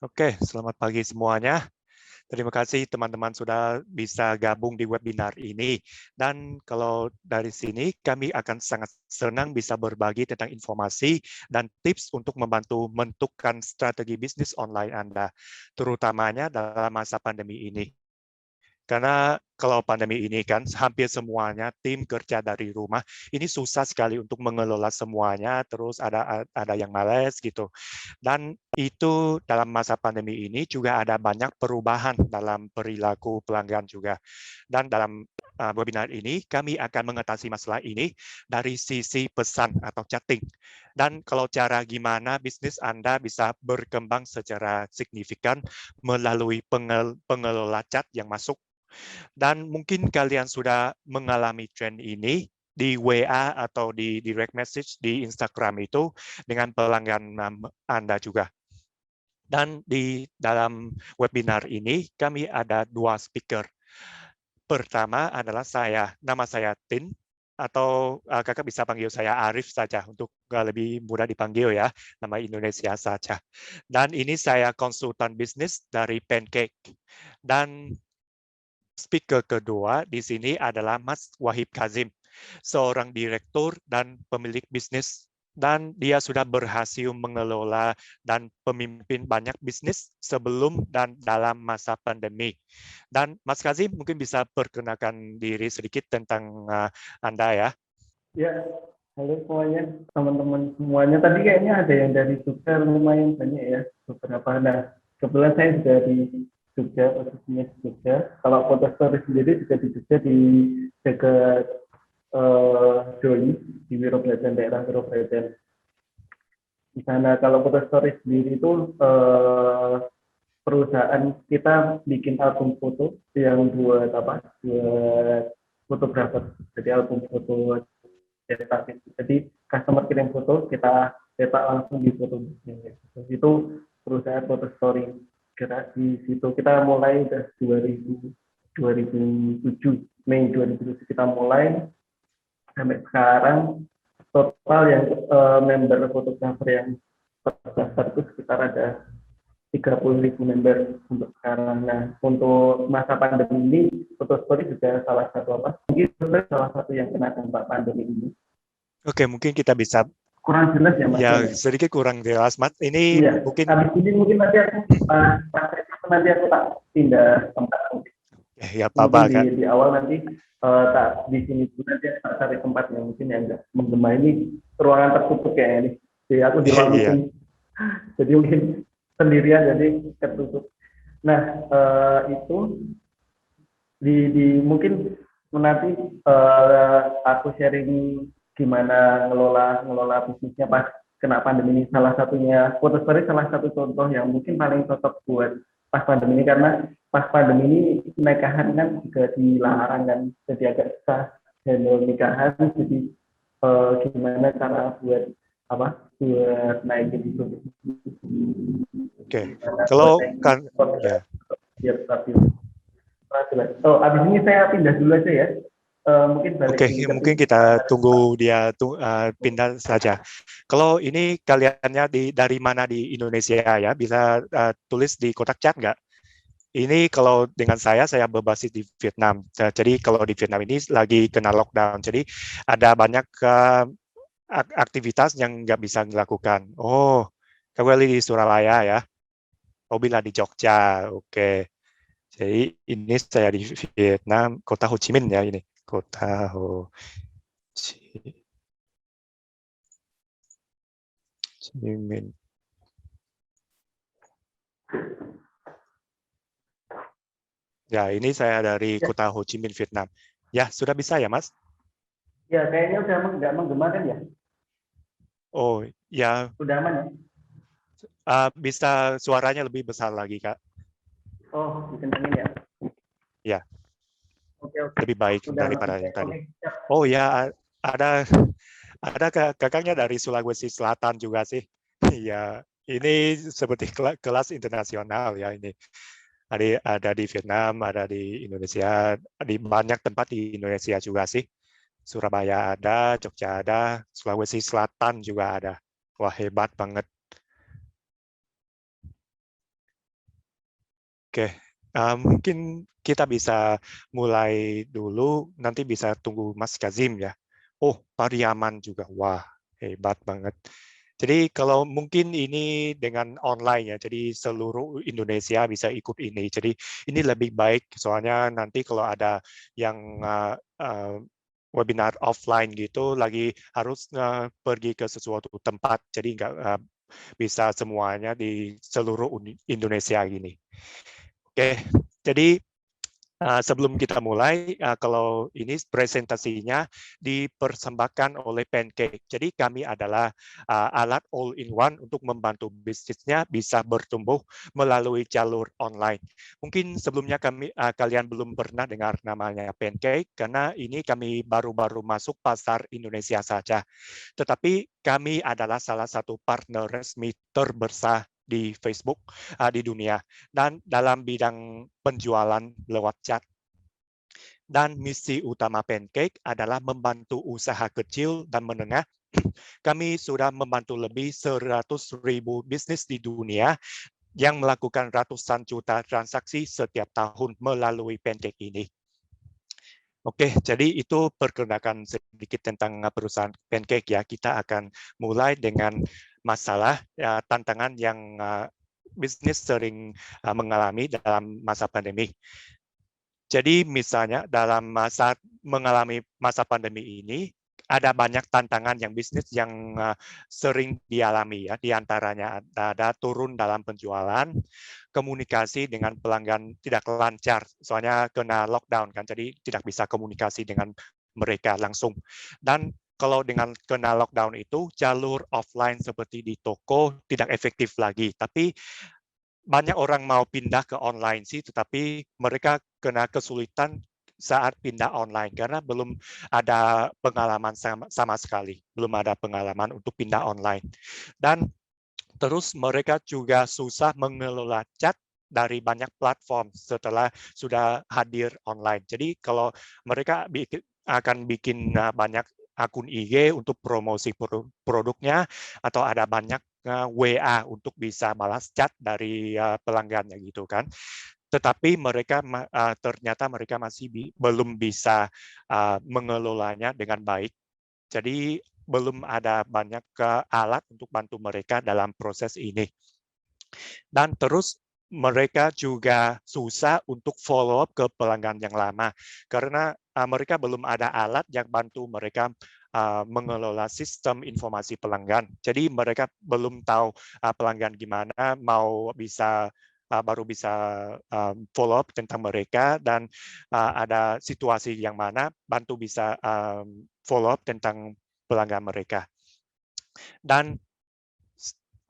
Oke, selamat pagi semuanya. Terima kasih teman-teman sudah bisa gabung di webinar ini. Dan kalau dari sini kami akan sangat senang bisa berbagi tentang informasi dan tips untuk membantu menentukan strategi bisnis online Anda, terutamanya dalam masa pandemi ini. Karena kalau pandemi ini kan hampir semuanya tim kerja dari rumah, ini susah sekali untuk mengelola semuanya, terus ada yang malas gitu. Dan itu dalam masa pandemi ini juga ada banyak perubahan dalam perilaku pelanggan juga. Dan dalam webinar ini kami akan mengatasi masalah ini dari sisi pesan atau chatting. Dan kalau cara gimana bisnis Anda bisa berkembang secara signifikan melalui pengelola chat yang masuk. Dan mungkin kalian sudah mengalami tren ini di WA atau di direct message di Instagram itu dengan pelanggan Anda juga. Dan di dalam webinar ini kami ada dua speaker. Pertama adalah nama saya Tin, atau kakak bisa panggil saya Arif saja untuk lebih mudah dipanggil ya, nama Indonesia saja. Dan ini saya konsultan bisnis dari Pancake. Dan speaker kedua di sini adalah Mas Wahib Kazim, seorang direktur dan pemilik bisnis, dan dia sudah berhasil mengelola dan pemimpin banyak bisnis sebelum dan dalam masa pandemi. Dan Mas Kazim mungkin bisa perkenalkan diri sedikit tentang Anda ya. Ya, halo semuanya, teman-teman semuanya. Tadi kayaknya ada yang dari Jogja, lumayan banyak ya, beberapa. Nah, kebetulan saya juga di Jogja, posisinya di Jogja. Kalau foto story sendiri juga di Jogja, di dekat Doli, di Wirobrajan, daerah Wirobrajan. Di sana kalau foto story sendiri itu perusahaan kita bikin album foto yang buat apa? Buat fotografer. Jadi album foto cetak. Jadi customer kirim foto, kita cetak langsung di foto. Itu perusahaan foto story. Kira di situ kita mulai udah 2007, Mei 2007 kita mulai sampai sekarang total yang member fotografer yang terdaftar itu sekitar ada 30.000 member untuk sekarang. Nah, untuk masa pandemi ini, foto story juga salah satu apa? Mungkin salah satu yang kena dampak pandemi ini. Oke, mungkin kita bisa Kurang jelas ya Mas? ya sedikit kurang jelas, Mas. Ini iya. mungkin Habis ini mungkin nanti aku nanti aku tak pindah tempat. ya Mungkin apa Kak. di awal nanti tak di sini pun nanti tak cari tempat yang mungkin yang enggak menggema ini ruangan tertutup kayaknya ini. Jadi aku di ruang Iya. meeting. Jadi mungkin sendirian jadi tertutup. Nah, itu di mungkin nanti aku sharing gimana ngelola bisnisnya pas kena pandemi ini. Salah satunya foto story salah satu contoh yang mungkin paling cocok buat pas pandemi ini, karena pas pandemi ini nikahan kan juga dilarang kan, jadi agak susah handle nikahan. Jadi gimana cara buat apa buat naikin itu. Oke. Kalau kan ya. Biar stabil. Oh, abis ini saya pindah dulu aja ya. Mungkin Oke, balikin ke mungkin kita tunggu dia pindah saja. Kalau ini kaliannya dari mana di Indonesia ya? Bisa tulis di kotak chat nggak? Ini kalau dengan saya berbasis di Vietnam. Jadi kalau di Vietnam ini lagi kena lockdown. Jadi ada banyak aktivitas yang nggak bisa dilakukan. Oh, Kak di Surabaya ya? Oh, bila di Jogja. Oke. Jadi ini saya di Vietnam, kota Ho Chi Minh ya ini. Kota Ho Chi Minh. Ya, ini saya dari ya. kota Ho Chi Minh, Vietnam. Ya, sudah bisa ya, Mas? Ya, kayaknya udah nggak menggema kan ya? Oh, ya, Udah aman ya? bisa suaranya lebih besar lagi, Kak. Oh, dikencengin ya? Ya, Oke, oke. lebih baik Udah aman. daripada yang tadi. Oke, siap. Oh ya, ada ada kakaknya dari Sulawesi Selatan juga sih. Iya, ini seperti kelas internasional ya ini. Ada di Vietnam, ada di Indonesia, di banyak tempat di Indonesia juga sih. Surabaya ada, Jogja ada, Sulawesi Selatan juga ada. Wah, hebat banget. Oke, mungkin kita bisa mulai dulu, nanti bisa tunggu Mas Kazim ya. Oh, Pariaman juga. Wah, hebat banget. Jadi kalau mungkin ini dengan online ya, jadi seluruh Indonesia bisa ikut ini. Jadi ini lebih baik, soalnya nanti kalau ada yang webinar offline gitu, lagi harus pergi ke sesuatu tempat, jadi nggak bisa semuanya di seluruh Indonesia gini. Oke, jadi sebelum kita mulai, kalau ini presentasinya dipersembahkan oleh Pancake. Jadi kami adalah alat all-in-one untuk membantu bisnisnya bisa bertumbuh melalui jalur online. Mungkin sebelumnya kalian belum pernah dengar namanya Pancake, karena ini kami baru-baru masuk pasar Indonesia saja. Tetapi kami adalah salah satu partner resmi terbesar di Facebook di dunia, dan dalam bidang penjualan lewat chat. Dan misi utama Pancake adalah membantu usaha kecil dan menengah. Kami sudah membantu lebih 100.000 bisnis di dunia yang melakukan ratusan juta transaksi setiap tahun melalui Pancake ini. Oke, jadi itu perkenalkan sedikit tentang perusahaan Pancake ya. Kita akan mulai dengan masalah tantangan yang bisnis sering mengalami dalam masa pandemi. Jadi misalnya dalam mengalami masa pandemi ini, ada banyak tantangan yang bisnis yang sering dialami ya. Di antaranya ada turun dalam penjualan, komunikasi dengan pelanggan tidak lancar, soalnya kena lockdown kan, jadi tidak bisa komunikasi dengan mereka langsung. Dan kalau dengan kena lockdown itu, jalur offline seperti di toko tidak efektif lagi. Tapi banyak orang mau pindah ke online sih, tetapi mereka kena kesulitan saat pindah online karena belum ada pengalaman sama sekali, belum ada pengalaman untuk pindah online. Dan terus mereka juga susah mengelola chat dari banyak platform setelah sudah hadir online. Jadi kalau mereka akan bikin banyak akun IG untuk promosi produknya, atau ada banyak WA untuk bisa balas chat dari pelanggannya gitu kan. Tetapi mereka ternyata mereka masih belum bisa mengelolanya dengan baik. Jadi belum ada banyak alat untuk bantu mereka dalam proses ini. Dan terus mereka juga susah untuk follow up ke pelanggan yang lama karena mereka belum ada alat yang bantu mereka mengelola sistem informasi pelanggan. Jadi mereka belum tahu pelanggan gimana mau bisa baru bisa follow up tentang mereka, dan ada situasi yang mana bantu bisa follow up tentang pelanggan mereka. Dan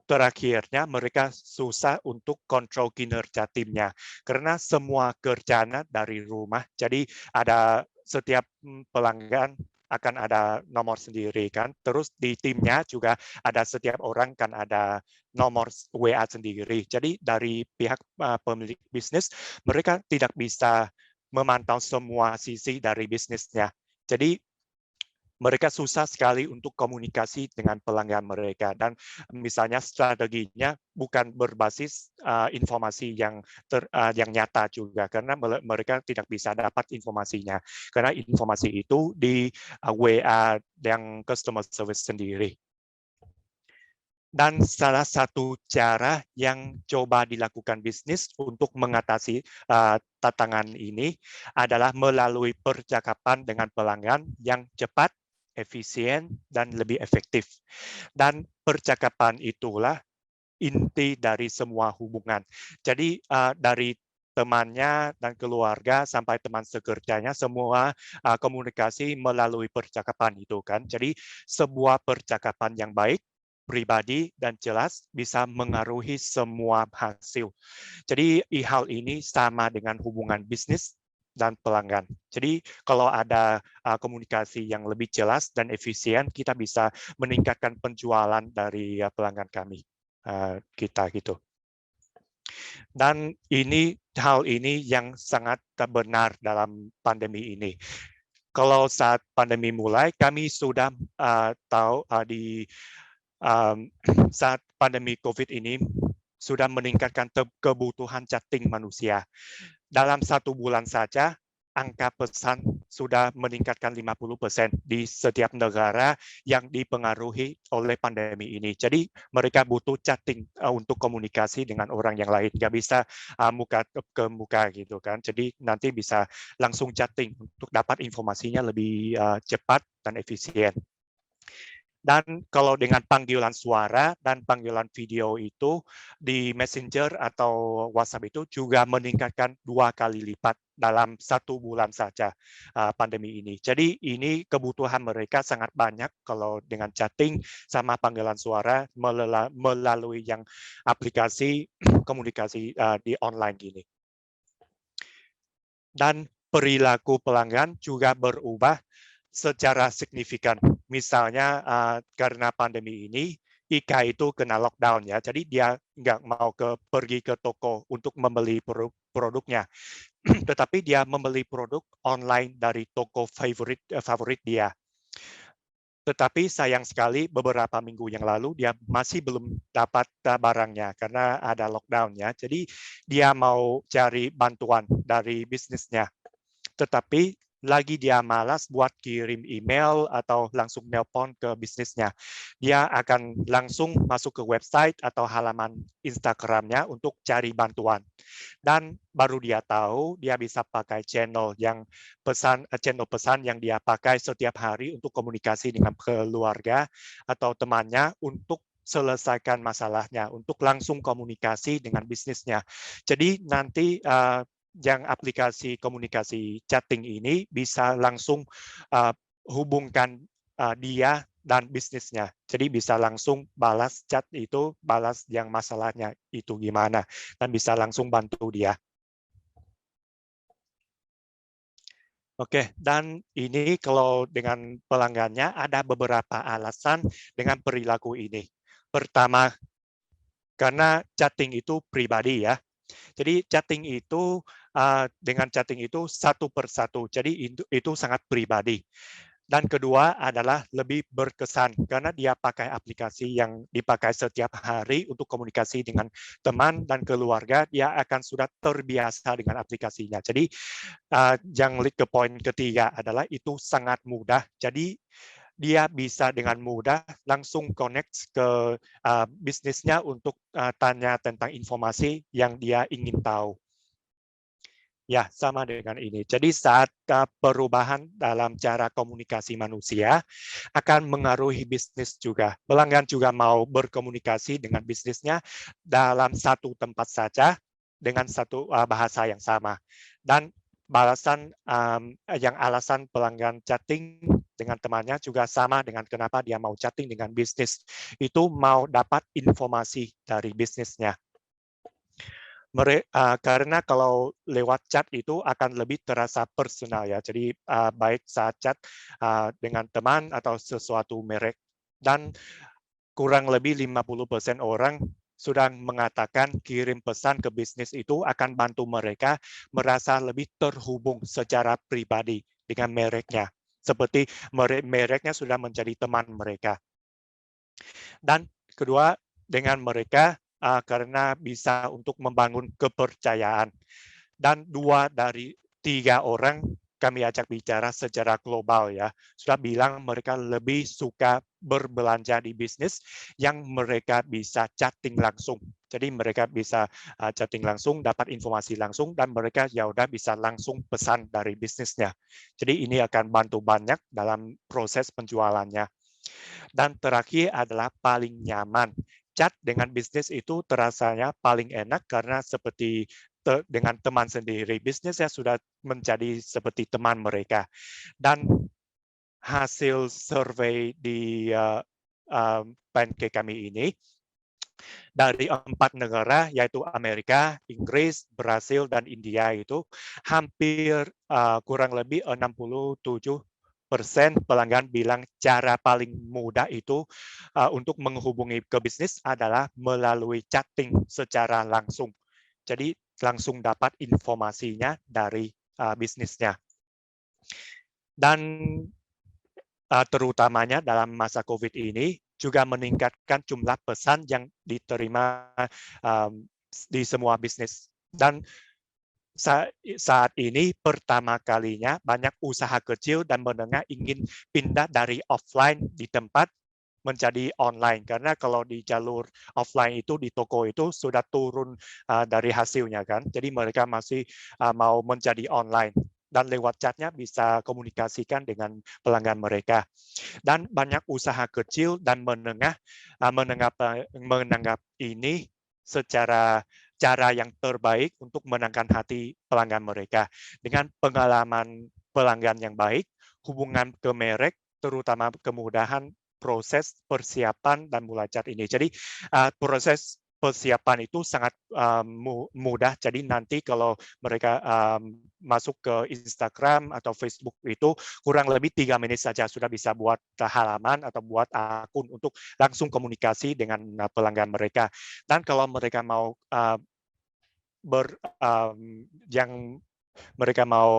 terakhirnya mereka susah untuk kontrol kinerja timnya karena semua kerjanya dari rumah. Jadi ada setiap pelanggan akan ada nomor sendiri kan. Terus di timnya juga ada setiap orang kan ada nomor WA sendiri. Jadi dari pihak pemilik bisnis mereka tidak bisa memantau semua sisi dari bisnisnya. Jadi mereka susah sekali untuk komunikasi dengan pelanggan mereka, dan misalnya strateginya bukan berbasis informasi yang nyata juga, karena mereka tidak bisa dapat informasinya karena informasi itu di WA yang customer service sendiri. Dan salah satu cara yang coba dilakukan bisnis untuk mengatasi tantangan ini adalah melalui percakapan dengan pelanggan yang cepat, efisien, dan lebih efektif. Dan percakapan itulah inti dari semua hubungan. Jadi dari temannya dan keluarga sampai teman sekerjanya, semua komunikasi melalui percakapan itu kan. Jadi sebuah percakapan yang baik, pribadi, dan jelas bisa mengaruhi semua hasil. Jadi hal ini sama dengan hubungan bisnis dan pelanggan. Jadi kalau ada komunikasi yang lebih jelas dan efisien, kita bisa meningkatkan penjualan dari pelanggan kami kita gitu. Dan hal ini yang sangat benar dalam pandemi ini. Kalau saat pandemi mulai, kami sudah tahu di saat pandemi COVID ini sudah meningkatkan kebutuhan chatting manusia. Dalam 1 bulan saja, angka pesan sudah meningkatkan 50% di setiap negara yang dipengaruhi oleh pandemi ini. Jadi mereka butuh chatting untuk komunikasi dengan orang yang lain. Nggak bisa muka ke muka gitu kan. Jadi nanti bisa langsung chatting untuk dapat informasinya lebih cepat dan efisien. Dan kalau dengan panggilan suara dan panggilan video itu di Messenger atau WhatsApp itu juga meningkatkan 2 kali lipat dalam 1 bulan saja pandemi ini. Jadi ini kebutuhan mereka sangat banyak kalau dengan chatting sama panggilan suara melalui yang aplikasi komunikasi di online gini. Dan perilaku pelanggan juga berubah secara signifikan. Misalnya karena pandemi ini, IKA itu kena lockdown ya, jadi dia nggak mau pergi ke toko untuk membeli produknya, tetapi dia membeli produk online dari toko favorit dia. Tetapi sayang sekali beberapa minggu yang lalu dia masih belum dapat barangnya karena ada lockdown ya. Jadi dia mau cari bantuan dari bisnisnya. Tetapi lagi dia malas buat kirim email atau langsung nelpon ke bisnisnya. Dia akan langsung masuk ke website atau halaman Instagramnya untuk cari bantuan. Dan baru dia tahu dia bisa pakai channel pesan yang dia pakai setiap hari untuk komunikasi dengan keluarga atau temannya untuk selesaikan masalahnya, untuk langsung komunikasi dengan bisnisnya. Jadi nanti yang aplikasi komunikasi chatting ini bisa langsung hubungkan dia dan bisnisnya. Jadi bisa langsung balas chat itu, balas yang masalahnya itu gimana, dan bisa langsung bantu dia. Oke, dan ini kalau dengan pelanggannya ada beberapa alasan dengan perilaku ini. Pertama, karena chatting itu pribadi ya. Jadi chatting itu dengan chatting itu satu persatu. Jadi itu sangat pribadi. Dan kedua adalah lebih berkesan karena dia pakai aplikasi yang dipakai setiap hari untuk komunikasi dengan teman dan keluarga, dia akan sudah terbiasa dengan aplikasinya. Jadi yang lead ke poin ketiga adalah itu sangat mudah. Jadi dia bisa dengan mudah langsung connect ke bisnisnya untuk tanya tentang informasi yang dia ingin tahu. Ya, sama dengan ini. Jadi saat perubahan dalam cara komunikasi manusia akan mengaruhi bisnis juga. Pelanggan juga mau berkomunikasi dengan bisnisnya dalam satu tempat saja dengan satu bahasa yang sama. Dan alasan pelanggan chatting dengan temannya juga sama dengan kenapa dia mau chatting dengan bisnis. Itu mau dapat informasi dari bisnisnya. Karena kalau lewat chat itu akan lebih terasa personal ya. Jadi baik saat chat dengan teman atau sesuatu merek. Dan kurang lebih 50% orang sudah mengatakan kirim pesan ke bisnis itu akan bantu mereka merasa lebih terhubung secara pribadi dengan mereknya. Seperti mereknya sudah menjadi teman mereka. Dan kedua, dengan mereka karena bisa untuk membangun kepercayaan. Dan 2 dari 3 orang kami ajak bicara secara global ya, sudah bilang mereka lebih suka berbelanja di bisnis yang mereka bisa chatting langsung. Jadi mereka bisa chatting langsung, dapat informasi langsung, dan mereka ya udah bisa langsung pesan dari bisnisnya. Jadi ini akan bantu banyak dalam proses penjualannya. Dan terakhir adalah paling nyaman. Chat dengan bisnis itu terasanya paling enak karena seperti dengan teman sendiri. Bisnisnya sudah menjadi seperti teman mereka. Dan hasil survei di pancake kami ini, dari 4 negara yaitu Amerika, Inggris, Brasil, dan India itu hampir kurang lebih 67% pelanggan bilang cara paling mudah itu untuk menghubungi ke bisnis adalah melalui chatting secara langsung. Jadi langsung dapat informasinya dari bisnisnya. Dan terutamanya dalam masa COVID ini, juga meningkatkan jumlah pesan yang diterima di semua bisnis. Dan saat ini pertama kalinya banyak usaha kecil dan menengah ingin pindah dari offline di tempat menjadi online, karena kalau di jalur offline itu di toko itu sudah turun dari hasilnya kan, jadi mereka masih mau menjadi online dan lewat chatnya bisa komunikasikan dengan pelanggan mereka. Dan banyak usaha kecil dan menengah menanggap ini secara cara yang terbaik untuk menangkan hati pelanggan mereka. Dengan pengalaman pelanggan yang baik, hubungan ke merek, terutama kemudahan proses persiapan dan mulai chat ini. Jadi proses persiapan itu sangat mudah. Jadi nanti kalau mereka masuk ke Instagram atau Facebook itu kurang lebih 3 menit saja sudah bisa buat halaman atau buat akun untuk langsung komunikasi dengan pelanggan mereka. Dan kalau mereka mau yang mereka mau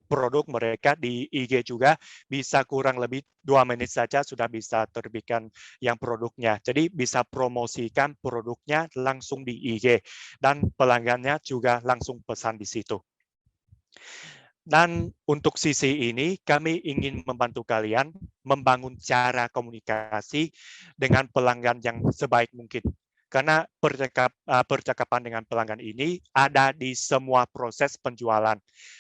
produk mereka di IG juga bisa kurang lebih 2 menit saja sudah bisa terbitkan yang produknya. Jadi bisa promosikan produknya langsung di IG dan pelanggannya juga langsung pesan di situ. Dan untuk sisi ini kami ingin membantu kalian membangun cara komunikasi dengan pelanggan yang sebaik mungkin. Karena percakapan dengan pelanggan ini ada di semua proses penjualan.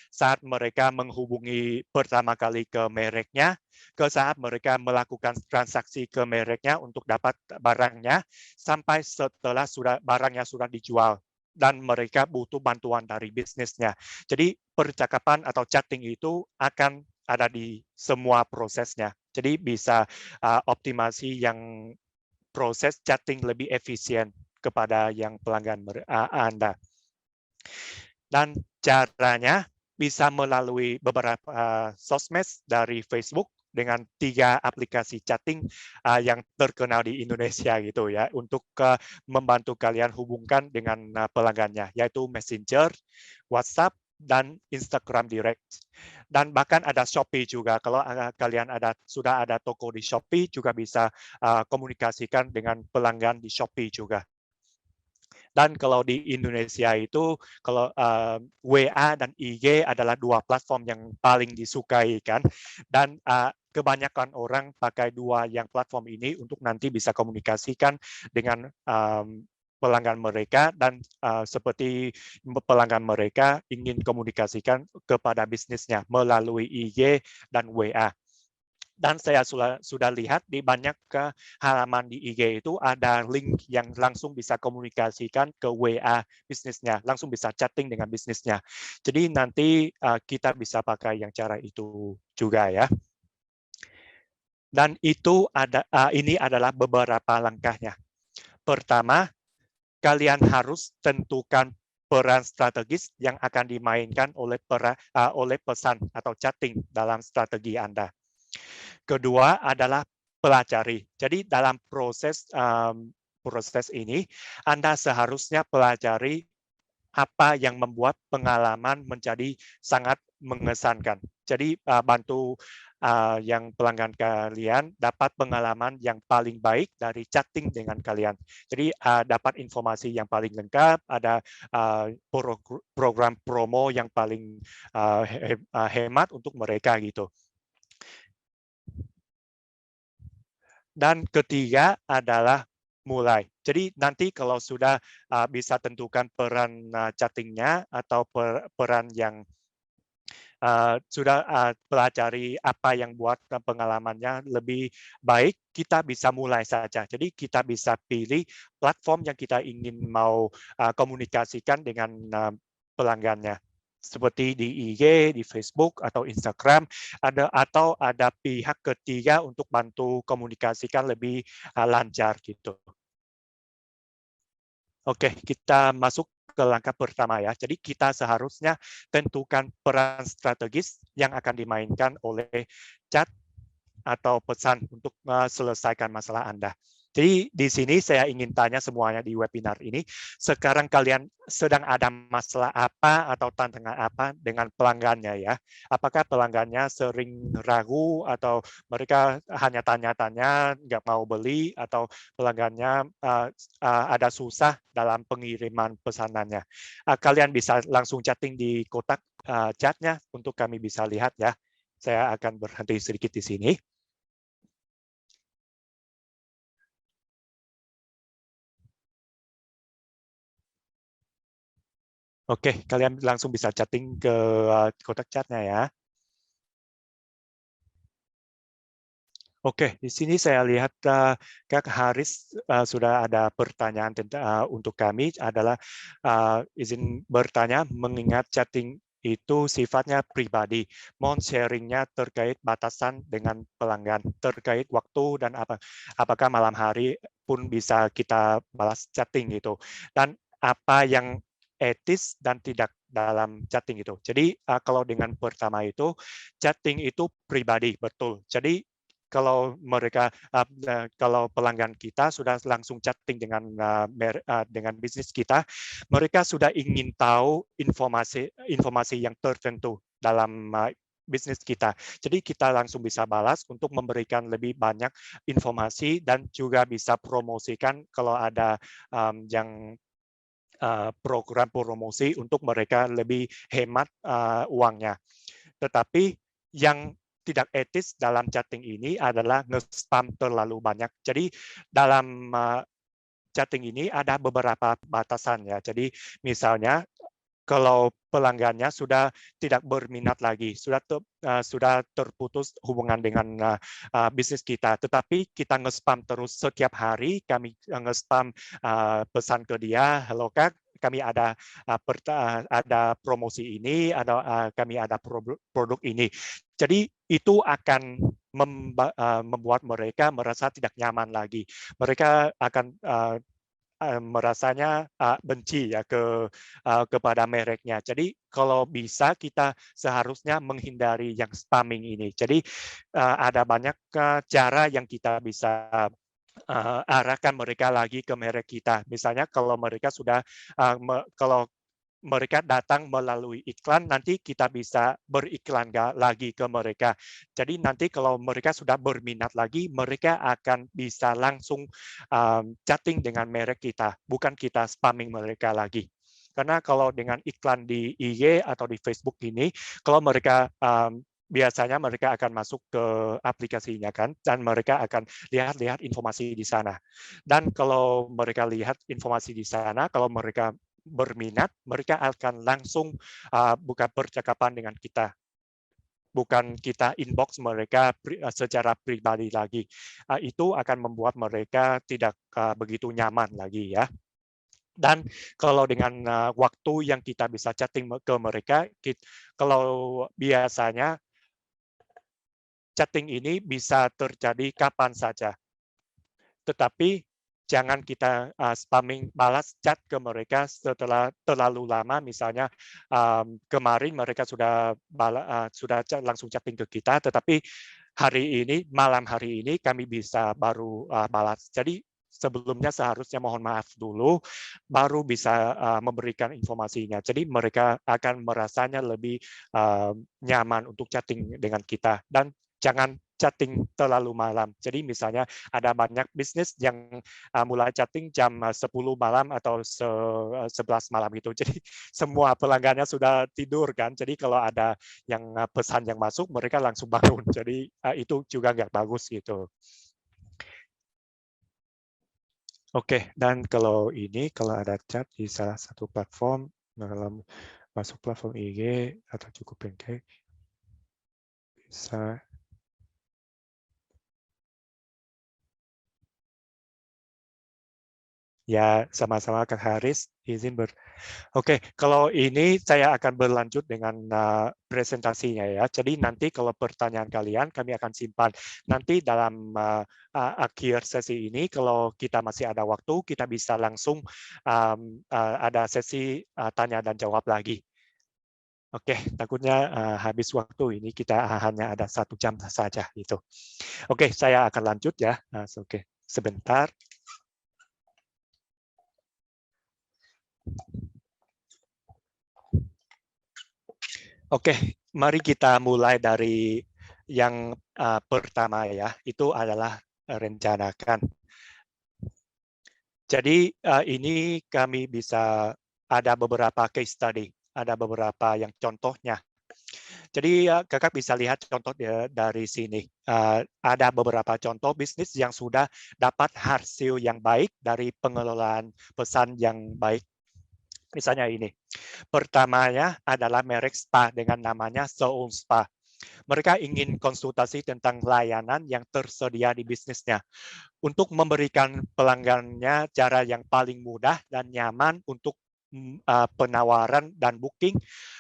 Saat mereka menghubungi pertama kali ke mereknya, ke saat mereka melakukan transaksi ke mereknya untuk dapat barangnya, sampai setelah barangnya sudah dijual dan mereka butuh bantuan dari bisnisnya. Jadi percakapan atau chatting itu akan ada di semua prosesnya. Jadi bisa optimasi yang proses chatting lebih efisien kepada yang pelanggan Anda. Dan caranya bisa melalui beberapa sosmed dari Facebook dengan 3 aplikasi chatting yang terkenal di Indonesia gitu ya, untuk membantu kalian hubungkan dengan pelanggannya, yaitu Messenger, WhatsApp, dan Instagram Direct. Dan bahkan ada Shopee juga. Kalau kalian sudah ada toko di Shopee, juga bisa komunikasikan dengan pelanggan di Shopee juga. Dan kalau di Indonesia itu, kalau WA dan IG adalah 2 platform yang paling disukai kan. Dan kebanyakan orang pakai 2 yang platform ini untuk nanti bisa komunikasikan dengan pelanggan mereka, dan seperti pelanggan mereka ingin komunikasikan kepada bisnisnya melalui IG dan WA. Dan saya sudah lihat di banyak halaman di IG itu ada link yang langsung bisa komunikasikan ke WA bisnisnya, langsung bisa chatting dengan bisnisnya. Jadi nanti kita bisa pakai yang cara itu juga ya. Dan itu ini adalah beberapa langkahnya. Pertama, kalian harus tentukan peran strategis yang akan dimainkan oleh pesan atau chatting dalam strategi Anda. Kedua adalah pelajari. Jadi dalam proses ini, Anda seharusnya pelajari apa yang membuat pengalaman menjadi sangat mengesankan. Jadi bantu yang pelanggan kalian dapat pengalaman yang paling baik dari chatting dengan kalian. Jadi dapat informasi yang paling lengkap, ada program promo yang paling hemat untuk mereka gitu. Dan ketiga adalah mulai. Jadi nanti kalau sudah bisa tentukan peran chattingnya atau peran yang sudah pelajari apa yang buat pengalamannya lebih baik, kita bisa mulai saja. Jadi kita bisa pilih platform yang kita ingin mau komunikasikan dengan pelanggannya. Seperti di IG, di Facebook, atau Instagram, atau ada pihak ketiga untuk bantu komunikasikan lebih lancar gitu. Oke, kita masuk ke langkah pertama ya. Jadi kita seharusnya tentukan peran strategis yang akan dimainkan oleh chat atau pesan untuk selesaikan masalah Anda. Jadi di sini saya ingin tanya semuanya di webinar ini, sekarang kalian sedang ada masalah apa atau tantangan apa dengan pelanggannya ya? Apakah pelanggannya sering ragu atau mereka hanya tanya-tanya, nggak mau beli, atau pelanggannya ada susah dalam pengiriman pesanannya? Kalian bisa langsung chatting di kotak chatnya untuk kami bisa lihat ya. Saya akan berhenti sedikit di sini. Oke, kalian langsung bisa chatting ke kotak chatnya ya. Oke, di sini saya lihat Kak Haris sudah ada pertanyaan untuk kami adalah izin bertanya mengingat chatting itu sifatnya pribadi. Mohon sharingnya terkait batasan dengan pelanggan, terkait waktu dan apakah malam hari pun bisa kita balas chatting gitu. Dan apa yang etis dan tidak dalam chatting itu. Jadi kalau dengan pertama itu, chatting itu pribadi, betul. Jadi kalau pelanggan kita sudah langsung chatting dengan bisnis kita, mereka sudah ingin tahu informasi yang tertentu dalam bisnis kita. Jadi kita langsung bisa balas untuk memberikan lebih banyak informasi dan juga bisa promosikan kalau ada yang program promosi untuk mereka lebih hemat uangnya. Tetapi yang tidak etis dalam chatting ini adalah nge-spam terlalu banyak. Jadi dalam chatting ini ada beberapa batasan ya. Jadi misalnya kalau pelanggannya sudah tidak berminat lagi, sudah terputus hubungan dengan bisnis kita, tetapi kita nge-spam terus setiap hari, kami nge-spam pesan ke dia, halo Kak, kami ada promosi ini, kami ada produk ini. Jadi itu akan membuat mereka merasa tidak nyaman lagi. Mereka akan merasanya benci ya kepada mereknya. Jadi kalau bisa kita seharusnya menghindari yang spamming ini. Jadi ada banyak cara yang kita bisa arahkan mereka lagi ke merek kita. Misalnya kalau mereka sudah kalau mereka datang melalui iklan, nanti kita bisa beriklan lagi ke mereka. Jadi nanti kalau mereka sudah berminat lagi, mereka akan bisa langsung chatting dengan merek kita, bukan kita spamming mereka lagi. Karena kalau dengan iklan di IG atau di Facebook ini, kalau mereka biasanya mereka akan masuk ke aplikasinya kan, dan mereka akan lihat-lihat informasi di sana. Dan kalau mereka lihat informasi di sana, kalau mereka berminat, mereka akan langsung buka percakapan dengan kita. Bukan kita inbox mereka secara pribadi lagi. Itu akan membuat mereka tidak begitu nyaman lagi ya. Dan kalau dengan waktu yang kita bisa chatting ke mereka, kalau biasanya chatting ini bisa terjadi kapan saja. Tetapi jangan kita spamming balas chat ke mereka setelah terlalu lama. Misalnya kemarin mereka sudah langsung chatting ke kita, tetapi malam hari ini kami bisa baru balas. Jadi sebelumnya seharusnya mohon maaf dulu, baru bisa memberikan informasinya. Jadi mereka akan merasanya lebih nyaman untuk chatting dengan kita. Dan jangan chatting terlalu malam. Jadi misalnya ada banyak bisnis yang mulai chatting jam 10 malam atau 11 malam gitu. Jadi semua pelanggannya sudah tidur kan. Jadi kalau ada yang pesan yang masuk, mereka langsung bangun. Jadi itu juga nggak bagus gitu. Oke, dan kalau ada chat di salah satu platform, dalam masuk platform IG atau cukup pancake, bisa ya sama-sama Kak Haris, Oke, kalau ini saya akan berlanjut dengan presentasinya ya. Jadi nanti kalau pertanyaan kalian kami akan simpan. Nanti dalam akhir sesi ini, kalau kita masih ada waktu, kita bisa langsung ada sesi tanya dan jawab lagi. Oke, takutnya habis waktu ini kita hanya ada 1 jam saja gitu. Oke, saya akan lanjut ya. Oke, Sebentar. Oke, mari kita mulai dari yang pertama ya. Itu adalah rencanakan. Jadi ini kami bisa ada beberapa case study, ada beberapa yang contohnya. Jadi kakak bisa lihat contoh dari sini. Ada beberapa contoh bisnis yang sudah dapat hasil yang baik dari pengelolaan pesan yang baik. Misalnya ini. Pertamanya adalah merek spa dengan namanya Soul Spa. Mereka ingin konsultasi tentang layanan yang tersedia di bisnisnya untuk memberikan pelanggannya cara yang paling mudah dan nyaman untuk penawaran dan booking.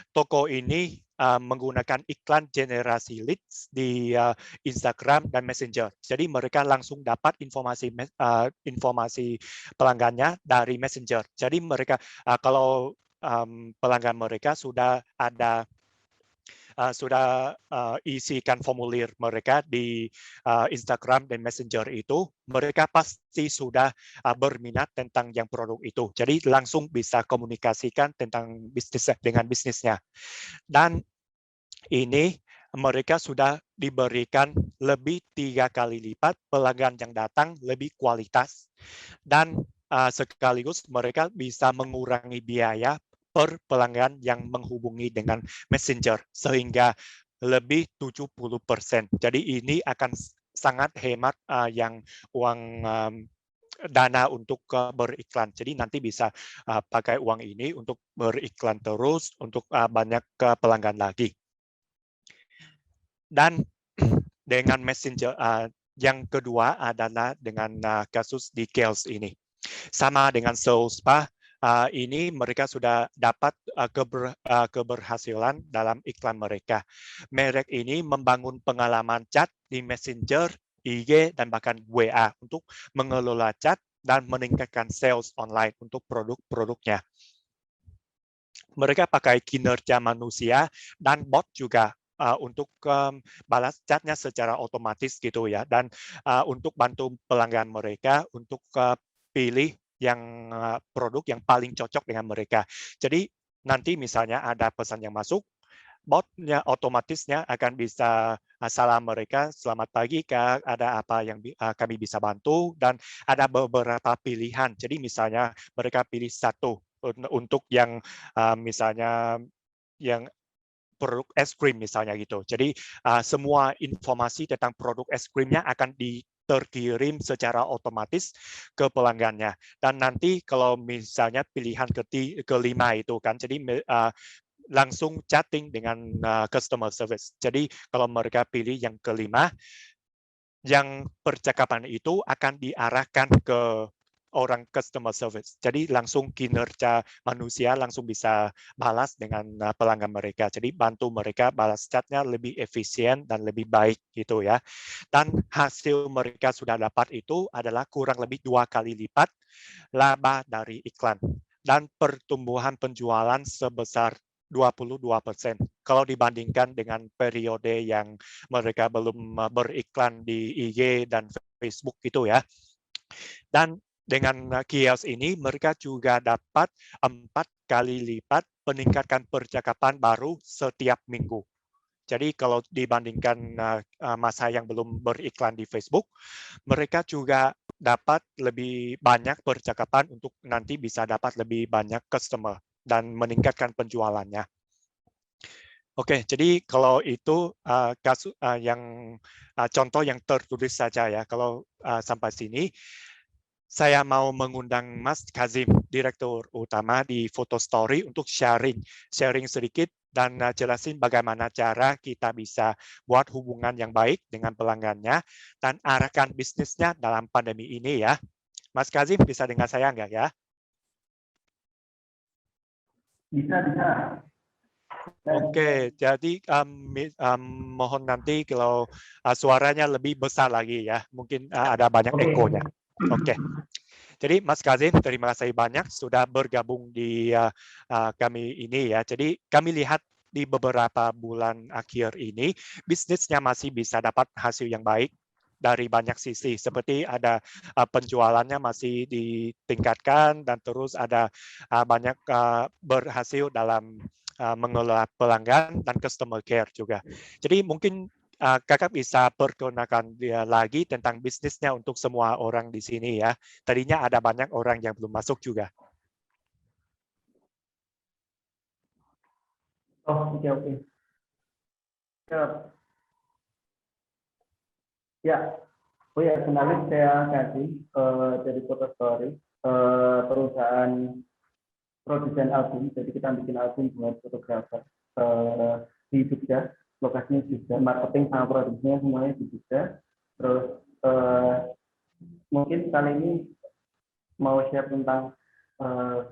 Toko ini menggunakan iklan generasi leads di Instagram dan Messenger. Jadi mereka langsung dapat informasi pelanggannya dari Messenger. Jadi mereka kalau pelanggan mereka sudah ada isikan formulir mereka di Instagram dan Messenger itu, mereka pasti sudah berminat tentang yang produk itu. Jadi langsung bisa komunikasikan tentang bisnis dengan bisnisnya. Dan ini mereka sudah diberikan lebih 3 kali lipat pelanggan yang datang lebih kualitas. Dan sekaligus mereka bisa mengurangi biaya per pelanggan yang menghubungi dengan Messenger sehingga lebih 70%. Jadi ini akan sangat hemat yang uang dana untuk beriklan. Jadi nanti bisa pakai uang ini untuk beriklan terus untuk banyak pelanggan lagi. Dan dengan Messenger yang kedua adalah dengan kasus di Kales ini. Sama dengan Soul Spa, ini mereka sudah dapat keberhasilan dalam iklan mereka. Merek ini membangun pengalaman chat di Messenger, IG, dan bahkan WA untuk mengelola chat dan meningkatkan sales online untuk produk-produknya. Mereka pakai kinerja manusia dan bot juga untuk balas chatnya secara otomatis gitu ya, dan untuk bantu pelanggan mereka untuk pilih yang produk yang paling cocok dengan mereka. Jadi nanti misalnya ada pesan yang masuk, botnya otomatisnya akan bisa salam mereka, selamat pagi Kak, ada apa yang kami bisa bantu, dan ada beberapa pilihan. Jadi misalnya mereka pilih satu untuk yang misalnya yang produk es krim misalnya gitu. Jadi semua informasi tentang produk es krimnya akan terkirim secara otomatis ke pelanggannya. Dan nanti kalau misalnya pilihan kelima itu kan, jadi langsung chatting dengan customer service. Jadi kalau mereka pilih yang kelima, yang percakapan itu akan diarahkan ke orang customer service. Jadi langsung kinerja manusia langsung bisa balas dengan pelanggan mereka. Jadi bantu mereka balas chatnya lebih efisien dan lebih baik gitu ya. Dan hasil mereka sudah dapat itu adalah kurang lebih 2 kali lipat laba dari iklan. Dan pertumbuhan penjualan sebesar 22%. Kalau dibandingkan dengan periode yang mereka belum beriklan di IG dan Facebook gitu ya. Dan dengan kios ini mereka juga dapat 4 kali lipat meningkatkan percakapan baru setiap minggu. Jadi kalau dibandingkan masa yang belum beriklan di Facebook, mereka juga dapat lebih banyak percakapan untuk nanti bisa dapat lebih banyak customer dan meningkatkan penjualannya. Oke, jadi kalau itu kasus yang contoh yang tertulis saja ya. Kalau sampai sini, saya mau mengundang Mas Kazim, Direktur Utama di Photo Story untuk sharing sedikit dan jelasin bagaimana cara kita bisa buat hubungan yang baik dengan pelanggannya dan arahkan bisnisnya dalam pandemi ini ya. Mas Kazim bisa dengar saya nggak ya? Bisa, bisa. Oke, jadi mohon nanti kalau suaranya lebih besar lagi ya, mungkin ada banyak ekonya. Oke. Jadi Mas Kazim, terima kasih banyak sudah bergabung di kami ini ya. Jadi kami lihat di beberapa bulan akhir ini, bisnisnya masih bisa dapat hasil yang baik dari banyak sisi, seperti ada penjualannya masih ditingkatkan dan terus ada banyak berhasil dalam mengelola pelanggan dan customer care juga. Jadi mungkin kakak bisa perkenalkan dia lagi tentang bisnisnya untuk semua orang di sini ya. Tadinya ada banyak orang yang belum masuk juga. Oh, oke, oke. Siap. Ya, oh ya, kenalin saya Kasih dari Foto Story, perusahaan produsen album. Jadi kita bikin album buat fotografer di Jogja, lokasinya Jogja, marketing sama produksinya semuanya di Jogja. Terus mungkin kali ini mau share tentang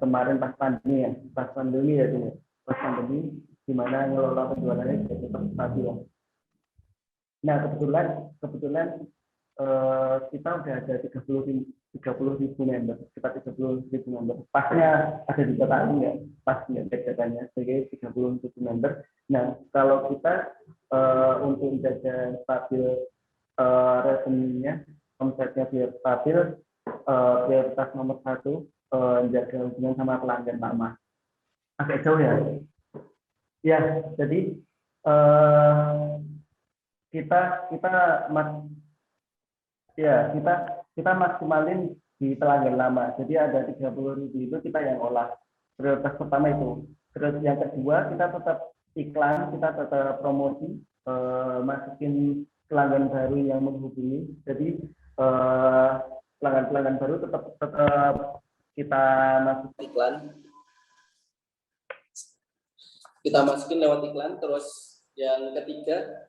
kemarin pas pandemi ya, pas pandemi gimana ngelola penjualannya jadi tetap stabil. Nah kebetulan kita udah ada 30.000 member, sekitar 30.000 member. Pasnya ada di kota ini ya, pas nggak cek datanya, sebagai 30.000 member. Nah kalau kita untuk menjaga stabil revenue-nya, omsetnya biar stabil, prioritas nomor satu menjaga hubungan sama pelanggan lama. Agak jauh ya. Ya, jadi kita maksimalin di pelanggan lama. Jadi ada 30.000 itu kita yang olah. Prioritas pertama itu. Terus yang kedua kita tetap iklan, kita tetap promosi, masukin pelanggan baru yang menghubungi. Jadi pelanggan-pelanggan baru tetap kita masukin iklan. Kita masukin lewat iklan. Terus yang ketiga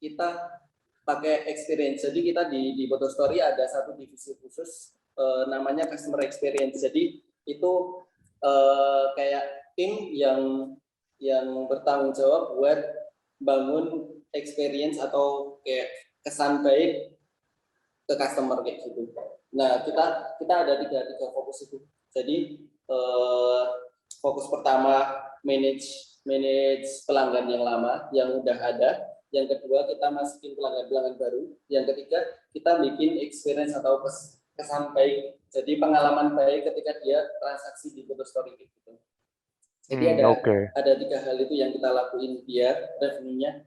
kita pakai experience. Jadi kita di Foto Story ada satu divisi khusus namanya customer experience. Jadi itu kayak tim yang bertanggung jawab buat bangun experience atau kayak kesan baik ke customer kayak gitu. Nah kita ada tiga fokus itu. Jadi fokus pertama manage pelanggan yang lama yang udah ada. Yang kedua kita masukin pelanggan baru. Yang ketiga kita bikin experience atau kesan baik. Jadi pengalaman baik ketika dia transaksi di Foto Story gitu. Jadi ada tiga hal itu yang kita lakuin biar revenue-nya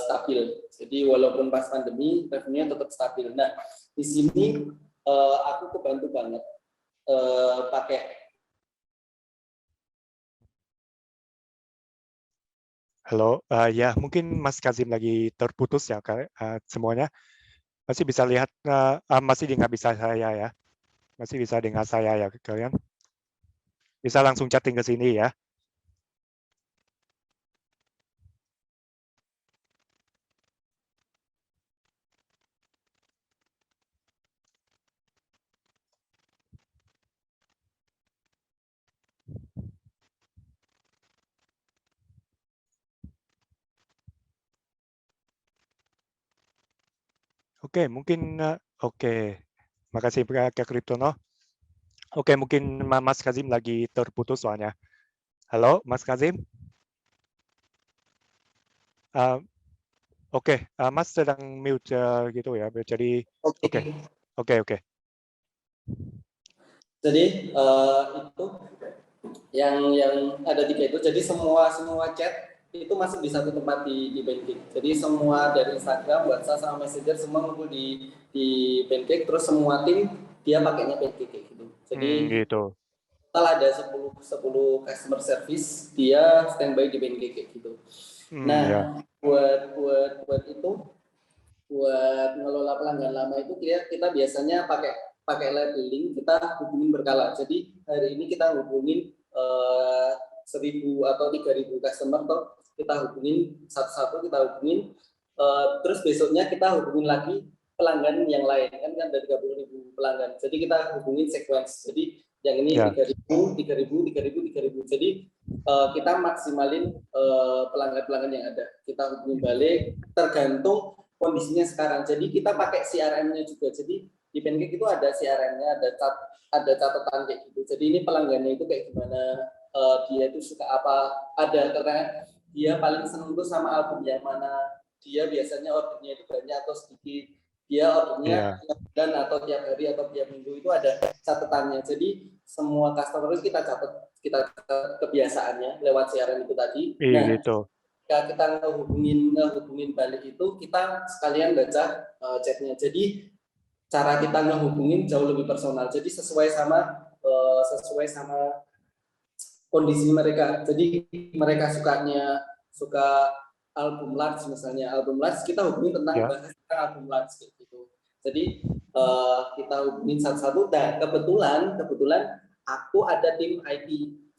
stabil. Jadi walaupun pas pandemi revenue-nya tetap stabil. Nah di sini aku kebantu banget pakai. Halo, ya mungkin Mas Kazim lagi terputus ya semuanya. Masih bisa lihat, masih nggak bisa saya ya. Masih bisa dengar saya ya kalian. Bisa langsung chatting ke sini ya. Oke, mungkin oke. Makasih Kak Kriptono. Oke, mungkin Mas Kazim lagi terputus soalnya. Halo, Mas Kazim. Oke, Mas sedang mute gitu ya. Jadi oke. Jadi itu yang ada tiga itu. Jadi semua chat itu masuk di satu tempat di Pancake. Jadi semua dari Instagram, WhatsApp sama Messenger semua ngumpul di Pancake. Terus semua tim dia pakainya Pancake kayak gitu. Jadi gitu. total ada 10 customer service dia standby di Pancake kayak gitu. Nah, buat itu, buat ngelola pelanggan lama itu kita biasanya pakai labeling, kita hubungin berkala. Jadi hari ini kita hubungin 1.000 atau 3.000 customer, toh kita hubungin satu-satu, terus besoknya kita hubungin lagi pelanggan yang lain, kan ada 30.000 pelanggan. Jadi kita hubungin sequence. Jadi yang ini 3.000. Jadi kita maksimalin pelanggan yang ada. Kita hubungin balik tergantung kondisinya sekarang. Jadi kita pakai CRM-nya juga. Jadi di Pancake itu ada CRM-nya, ada catatan kayak gitu. Jadi ini pelanggannya itu kayak gimana, dia itu suka apa, ada karena dia paling seneng tuh sama album yang mana, dia biasanya ordernya itu banyak atau sedikit, dia ordernya tiap bulan atau tiap hari atau tiap minggu, itu ada catatannya. Jadi semua customer itu kita catat kebiasaannya lewat CRM itu tadi. Nah, gitu. kita ngehubungin balik itu, kita sekalian baca chatnya. Jadi cara kita ngehubungin jauh lebih personal. Jadi sesuai sama kondisi mereka. Jadi mereka suka album large misalnya, album large kita hubungin tentang bahas tentang album large gitu. Jadi kita hubungin satu-satu. Dan kebetulan aku ada tim IT.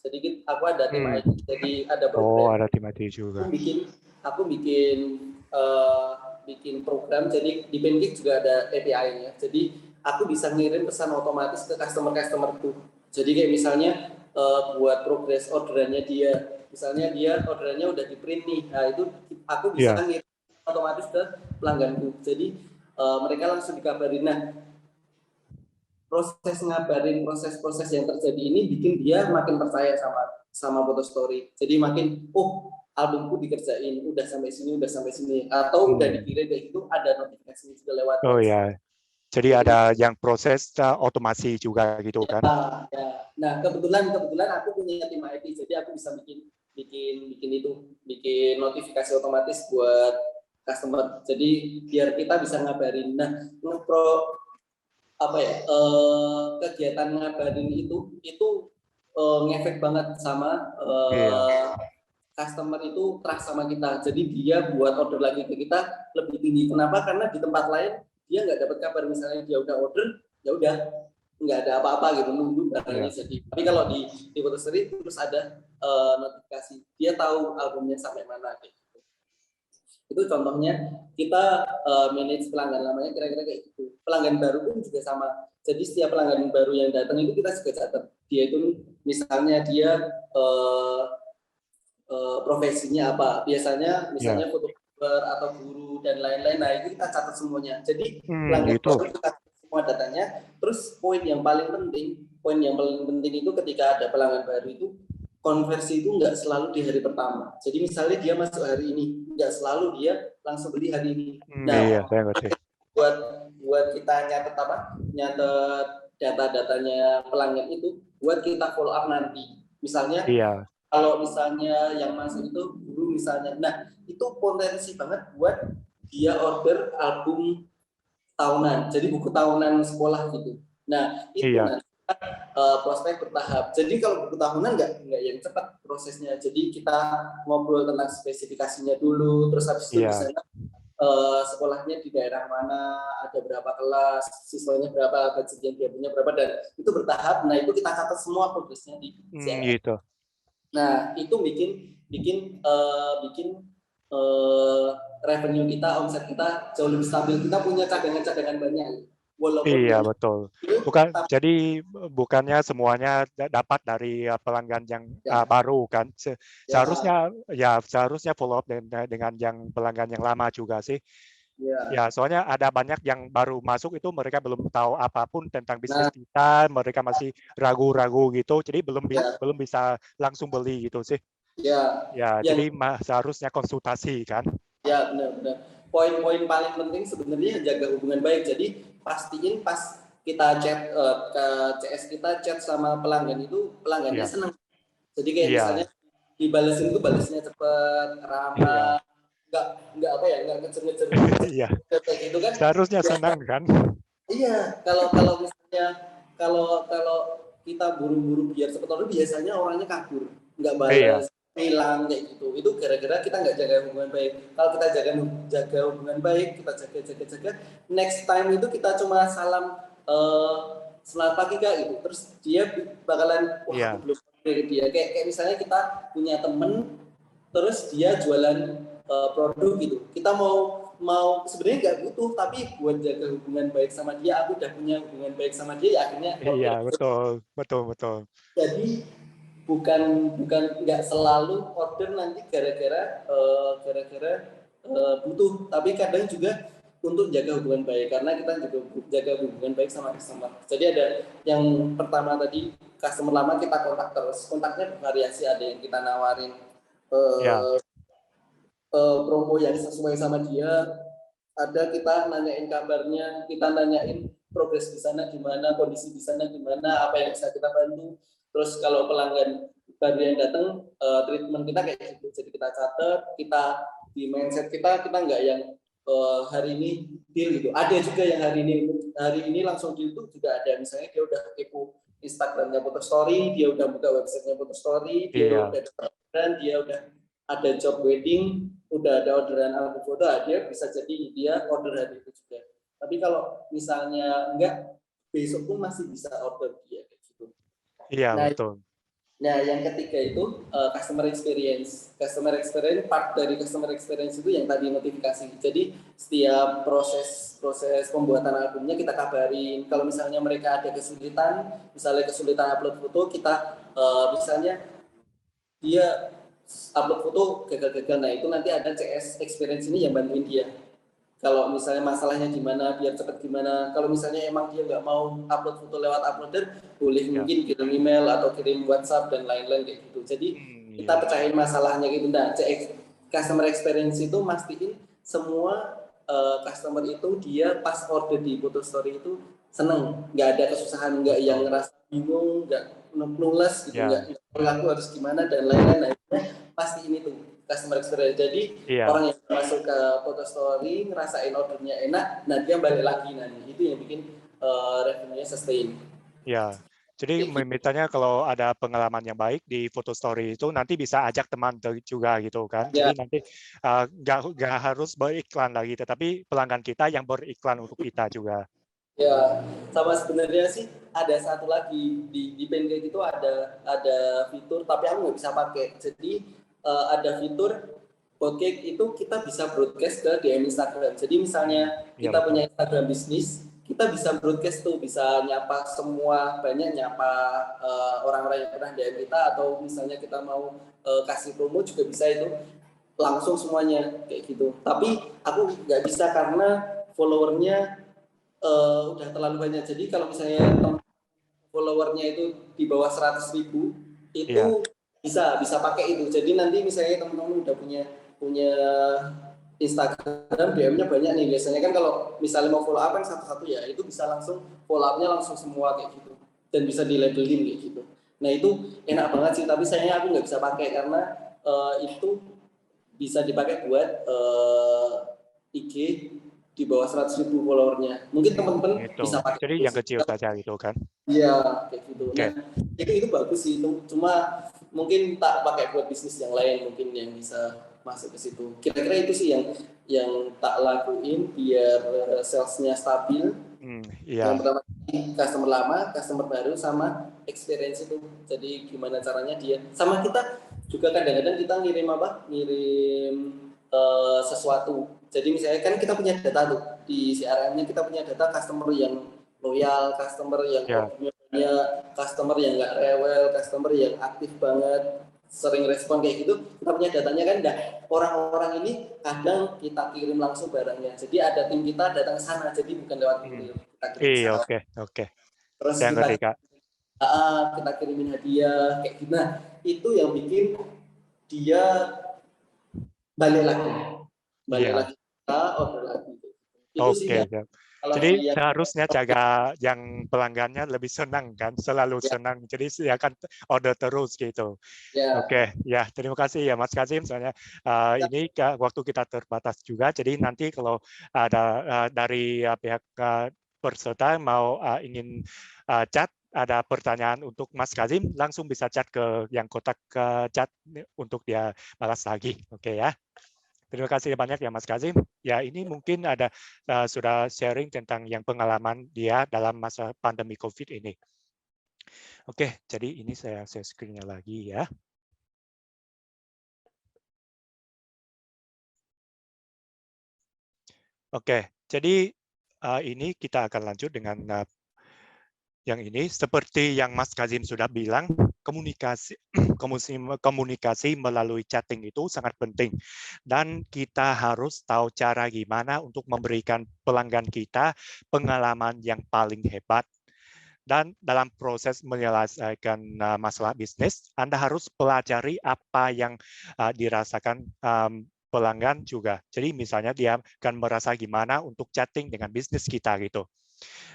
Jadi aku ada tim IT. Jadi ada program. Ada tim IT juga. Aku bikin program. Jadi di Pancake juga ada API-nya. Jadi aku bisa ngirim pesan otomatis ke customer-customerku. Jadi kayak misalnya buat progres orderannya dia. Misalnya dia orderannya udah di print nih. Nah, itu aku bisa ngirim otomatis ke pelangganku. Jadi mereka langsung dikabarin. Nah, proses yang terjadi ini bikin dia makin percaya sama Photo Story. Jadi makin albumku dikerjain, udah sampai sini, atau udah dikirim kayak gitu, ada notifikasi juga lewat. Jadi ada yang proses otomasi juga gitu kan? Nah, kebetulan aku punya tim IT, jadi aku bisa bikin notifikasi otomatis buat customer. Jadi biar kita bisa ngabarin. Nah, kegiatan ngabarin itu ngefek banget sama customer itu trust sama kita. Jadi dia buat order lagi ke kita lebih tinggi. Kenapa? Karena di tempat lain dia nggak dapat kabar, misalnya dia udah order, ya udah nggak ada apa-apa gitu, nunggu barangnya jadi. Tapi kalau di Photo Story terus ada notifikasi, dia tahu albumnya sampai mana gitu. Itu contohnya kita manage pelanggan lamanya kira-kira kayak gitu. Pelanggan baru pun juga sama. Jadi setiap pelanggan baru yang datang itu kita juga catat. Dia itu misalnya dia profesinya apa, biasanya misalnya fotografer atau guru dan lain-lain. Nah, itu kita catat semuanya. Jadi pelanggan baru kita semua datanya. Terus poin yang paling penting itu ketika ada pelanggan baru itu, konversi itu nggak selalu di hari pertama. Jadi misalnya dia masuk hari ini, nggak selalu dia langsung beli hari ini. Nah, buat kita nyatet data-datanya pelanggan itu, buat kita follow up nanti. Misalnya kalau misalnya yang masuk itu guru misalnya, nah itu potensi banget buat dia order album tahunan, jadi buku tahunan sekolah gitu. Nah itu nanti prospek bertahap. Jadi kalau buku tahunan nggak yang cepat prosesnya. Jadi kita ngobrol tentang spesifikasinya dulu, terus habis itu misalnya sekolahnya di daerah mana, ada berapa kelas, siswanya berapa, budget yang dia punya berapa, dan itu bertahap. Nah itu kita catat semua progresnya di gitu. Nah, itu bikin revenue kita, omset kita jauh lebih stabil. Kita punya cadangan-cadangan banyak. Walaupun betul. Jadi bukannya semuanya dapat dari pelanggan yang baru kan. Seharusnya follow up dengan yang pelanggan yang lama juga sih. Ya, soalnya ada banyak yang baru masuk itu mereka belum tahu apapun tentang bisnis kita, mereka masih ragu-ragu gitu, jadi belum bisa langsung beli gitu sih. Jadi seharusnya konsultasi kan. Ya, benar-benar. Poin-poin paling penting sebenarnya jaga hubungan baik. Jadi pastiin pas kita chat ke CS kita chat sama pelanggan itu, pelanggannya senang. Jadi kayak misalnya dibalesin itu balesnya cepat, ramah. Nggak ngecer-ngecer gitu kan. Seharusnya senang kan. Iya, kalau misalnya kalau kita buru-buru biar cepat order, biasanya orangnya kabur, nggak balas, hilang kayak gitu. Itu gara-gara kita nggak jaga hubungan baik. Kalau kita jaga hubungan baik, kita jaga, next time itu kita cuma salam selamat pagi Kak gitu. Terus dia bakalan belum dari dia. Kayak misalnya kita punya temen, terus dia jualan produk gitu. Kita mau sebenarnya nggak butuh, tapi buat jaga hubungan baik sama dia, aku udah punya hubungan baik sama dia, ya akhirnya betul. Jadi bukan nggak selalu order nanti gara-gara butuh, tapi kadang juga untuk jaga hubungan baik, karena kita juga jaga hubungan baik sama customer. Jadi ada yang pertama tadi, customer lama kita kontak terus, kontaknya bervariasi, ada yang kita nawarin promo yang sesuai sama dia, ada kita nanyain kabarnya, kita nanyain progres di sana gimana, kondisi di sana gimana, apa yang bisa kita bantu. Terus kalau pelanggan baru yang datang, treatment kita kayak gitu. Jadi kita catat, kita di mindset kita nggak yang hari ini deal gitu. Ada juga yang hari ini langsung deal itu juga ada. Misalnya dia udah kepo Instagramnya Foto Story, dia udah buka websitenya Foto Story, dia udah dan dia udah ada job wedding, udah ada orderan album foto, dia bisa jadi dia order hari itu juga. Tapi kalau misalnya enggak, besok pun masih bisa order dia kayak gitu. Iya, betul. Nah, yang ketiga itu customer experience. Customer experience, part dari customer experience itu yang tadi notifikasi. Jadi setiap proses pembuatan albumnya kita kabarin. Kalau misalnya mereka ada kesulitan, misalnya kesulitan upload foto, kita misalnya dia upload foto gagal-gagal, nah itu nanti ada CS experience ini yang bantuin dia. Kalau misalnya masalahnya gimana, biar cepat gimana. Kalau misalnya emang dia nggak mau upload foto lewat uploader, boleh mungkin kirim email atau kirim WhatsApp dan lain-lain kayak gitu. Jadi kita pecahin masalahnya gitu. Nah, customer experience itu mastiin semua customer itu dia pas order di Foto Story itu seneng, nggak ada kesusahan, nggak yang ngerasa bingung, nggak nules gitu, nggak aku harus gimana dan lain-lain. Nah, pasti ini tuh customer experience. Jadi orang yang masuk ke Foto Story ngerasain ordernya enak, nah dia balik lagi nanti. Itu yang bikin revenue-nya sustain. Ya. Jadi mintanya kalau ada pengalaman yang baik di Foto Story itu nanti bisa ajak teman juga gitu kan. Jadi nanti nggak harus beriklan lagi, tetapi pelanggan kita yang beriklan untuk kita juga. Ya, sama sebenarnya sih ada satu lagi di Pancake itu ada fitur, tapi aku nggak bisa pakai. Jadi ada fitur Pancake itu kita bisa broadcast ke DM Instagram. Jadi misalnya kita punya Instagram bisnis, kita bisa broadcast tuh, bisa nyapa semua, banyak nyapa orang-orang yang pernah DM kita, atau misalnya kita mau kasih promo juga bisa itu langsung semuanya kayak gitu. Tapi aku nggak bisa karena followernya udah terlalu banyak. Jadi kalau misalnya followernya itu di bawah 100.000 itu bisa pakai itu. Jadi nanti misalnya teman-teman udah punya Instagram, DM-nya banyak nih. Biasanya kan kalau misalnya mau follow up kan satu-satu ya, itu bisa langsung follow up-nya langsung semua kayak gitu. Dan bisa di-labelin kayak gitu. Nah itu enak banget sih, tapi sayangnya aku nggak bisa pakai karena itu bisa dipakai buat IG di bawah 100.000 followernya. Mungkin teman-teman bisa pakai. Jadi yang kecil saja gitu kan? Iya, kayak gitu. Nah, itu bagus sih. Cuma mungkin tak pakai buat bisnis yang lain, mungkin yang bisa masuk ke situ. Kira-kira itu sih yang tak lakuin biar salesnya stabil. Yang pertama customer lama, customer baru, sama experience itu. Jadi gimana caranya dia. Sama kita juga kadang-kadang kita ngirim sesuatu. Jadi misalnya kan kita punya data tuh di CRM-nya, kita punya data customer yang loyal, customer yang banyak, customer yang nggak rewel, customer yang aktif banget, sering respon kayak gitu. Kita punya datanya kan. Nah, orang-orang ini kadang kita kirim langsung barangnya. Jadi ada tim kita datang ke sana, jadi bukan lewat kurir. Iya, oke. Terus kita kirimin hadiah kayak gitu. Nah, itu yang bikin dia balik lagi kita order lagi. Oke. Jadi seharusnya jaga yang pelanggannya lebih senang kan, selalu senang. Jadi dia akan order terus gitu. Oke, ya terima kasih ya Mas Kazim. Soalnya ini waktu kita terbatas juga. Jadi nanti kalau ada dari pihak peserta mau ingin chat, ada pertanyaan untuk Mas Kazim, langsung bisa chat ke yang kotak chat untuk dia balas lagi. Oke ya. Terima kasih banyak ya Mas Kazim. Ya ini mungkin ada sudah sharing tentang yang pengalaman dia dalam masa pandemi COVID ini. Oke, jadi ini saya share screen-nya lagi ya. Oke, jadi ini kita akan lanjut dengan yang ini. Seperti yang Mas Kazim sudah bilang, komunikasi melalui chatting itu sangat penting. Dan kita harus tahu cara gimana untuk memberikan pelanggan kita pengalaman yang paling hebat. Dan dalam proses menyelesaikan masalah bisnis, Anda harus pelajari apa yang dirasakan pelanggan juga. Jadi misalnya dia akan merasa gimana untuk chatting dengan bisnis kita gitu.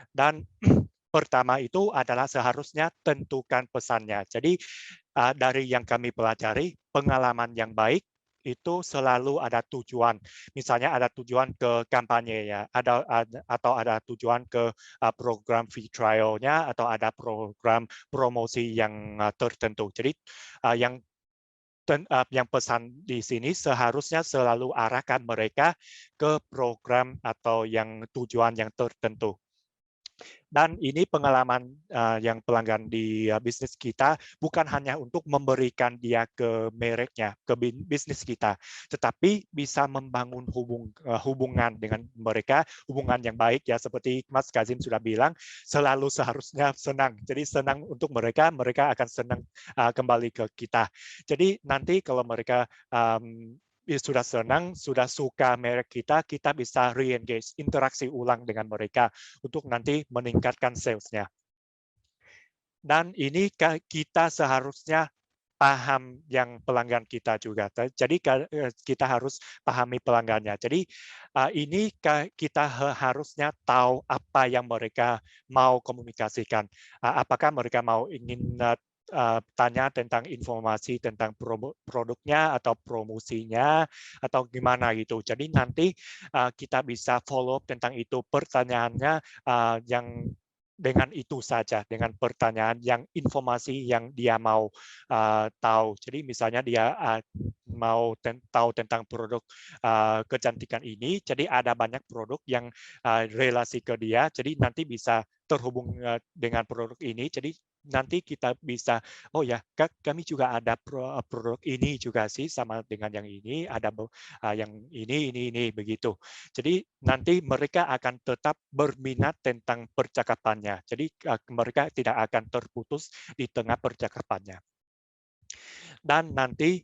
Dan pertama itu adalah seharusnya tentukan pesannya. Jadi dari yang kami pelajari, pengalaman yang baik itu selalu ada tujuan. Misalnya ada tujuan ke kampanye ya, atau ada tujuan ke program free trial-nya, atau ada program promosi yang tertentu. Jadi yang pesan di sini seharusnya selalu arahkan mereka ke program atau yang tujuan yang tertentu. Dan ini pengalaman yang pelanggan di bisnis kita bukan hanya untuk memberikan dia ke mereknya, ke bisnis kita, tetapi bisa membangun hubungan dengan mereka, hubungan yang baik ya, seperti Mas Kazim sudah bilang, selalu seharusnya senang. Jadi senang untuk mereka, mereka akan senang kembali ke kita. Jadi nanti kalau mereka sudah senang, sudah suka merek kita, kita bisa re-engage, interaksi ulang dengan mereka untuk nanti meningkatkan sales-nya. Dan ini kita seharusnya paham yang pelanggan kita juga. Jadi kita harus pahami pelanggannya. Jadi ini kita harusnya tahu apa yang mereka mau komunikasikan. Apakah mereka ingin tanya tentang informasi tentang produknya atau promosinya atau gimana gitu. Jadi nanti kita bisa follow up tentang itu, pertanyaannya yang dengan itu saja, dengan pertanyaan yang informasi yang dia mau tahu. Jadi misalnya dia mau tahu tentang produk kecantikan ini, jadi ada banyak produk yang relasi ke dia, jadi nanti bisa terhubung dengan produk ini. Jadi nanti kita bisa, oh ya, kami juga ada produk ini juga sih, sama dengan yang ini, ada yang ini begitu. Jadi nanti mereka akan tetap berminat tentang percakapannya. Jadi mereka tidak akan terputus di tengah percakapannya. Dan nanti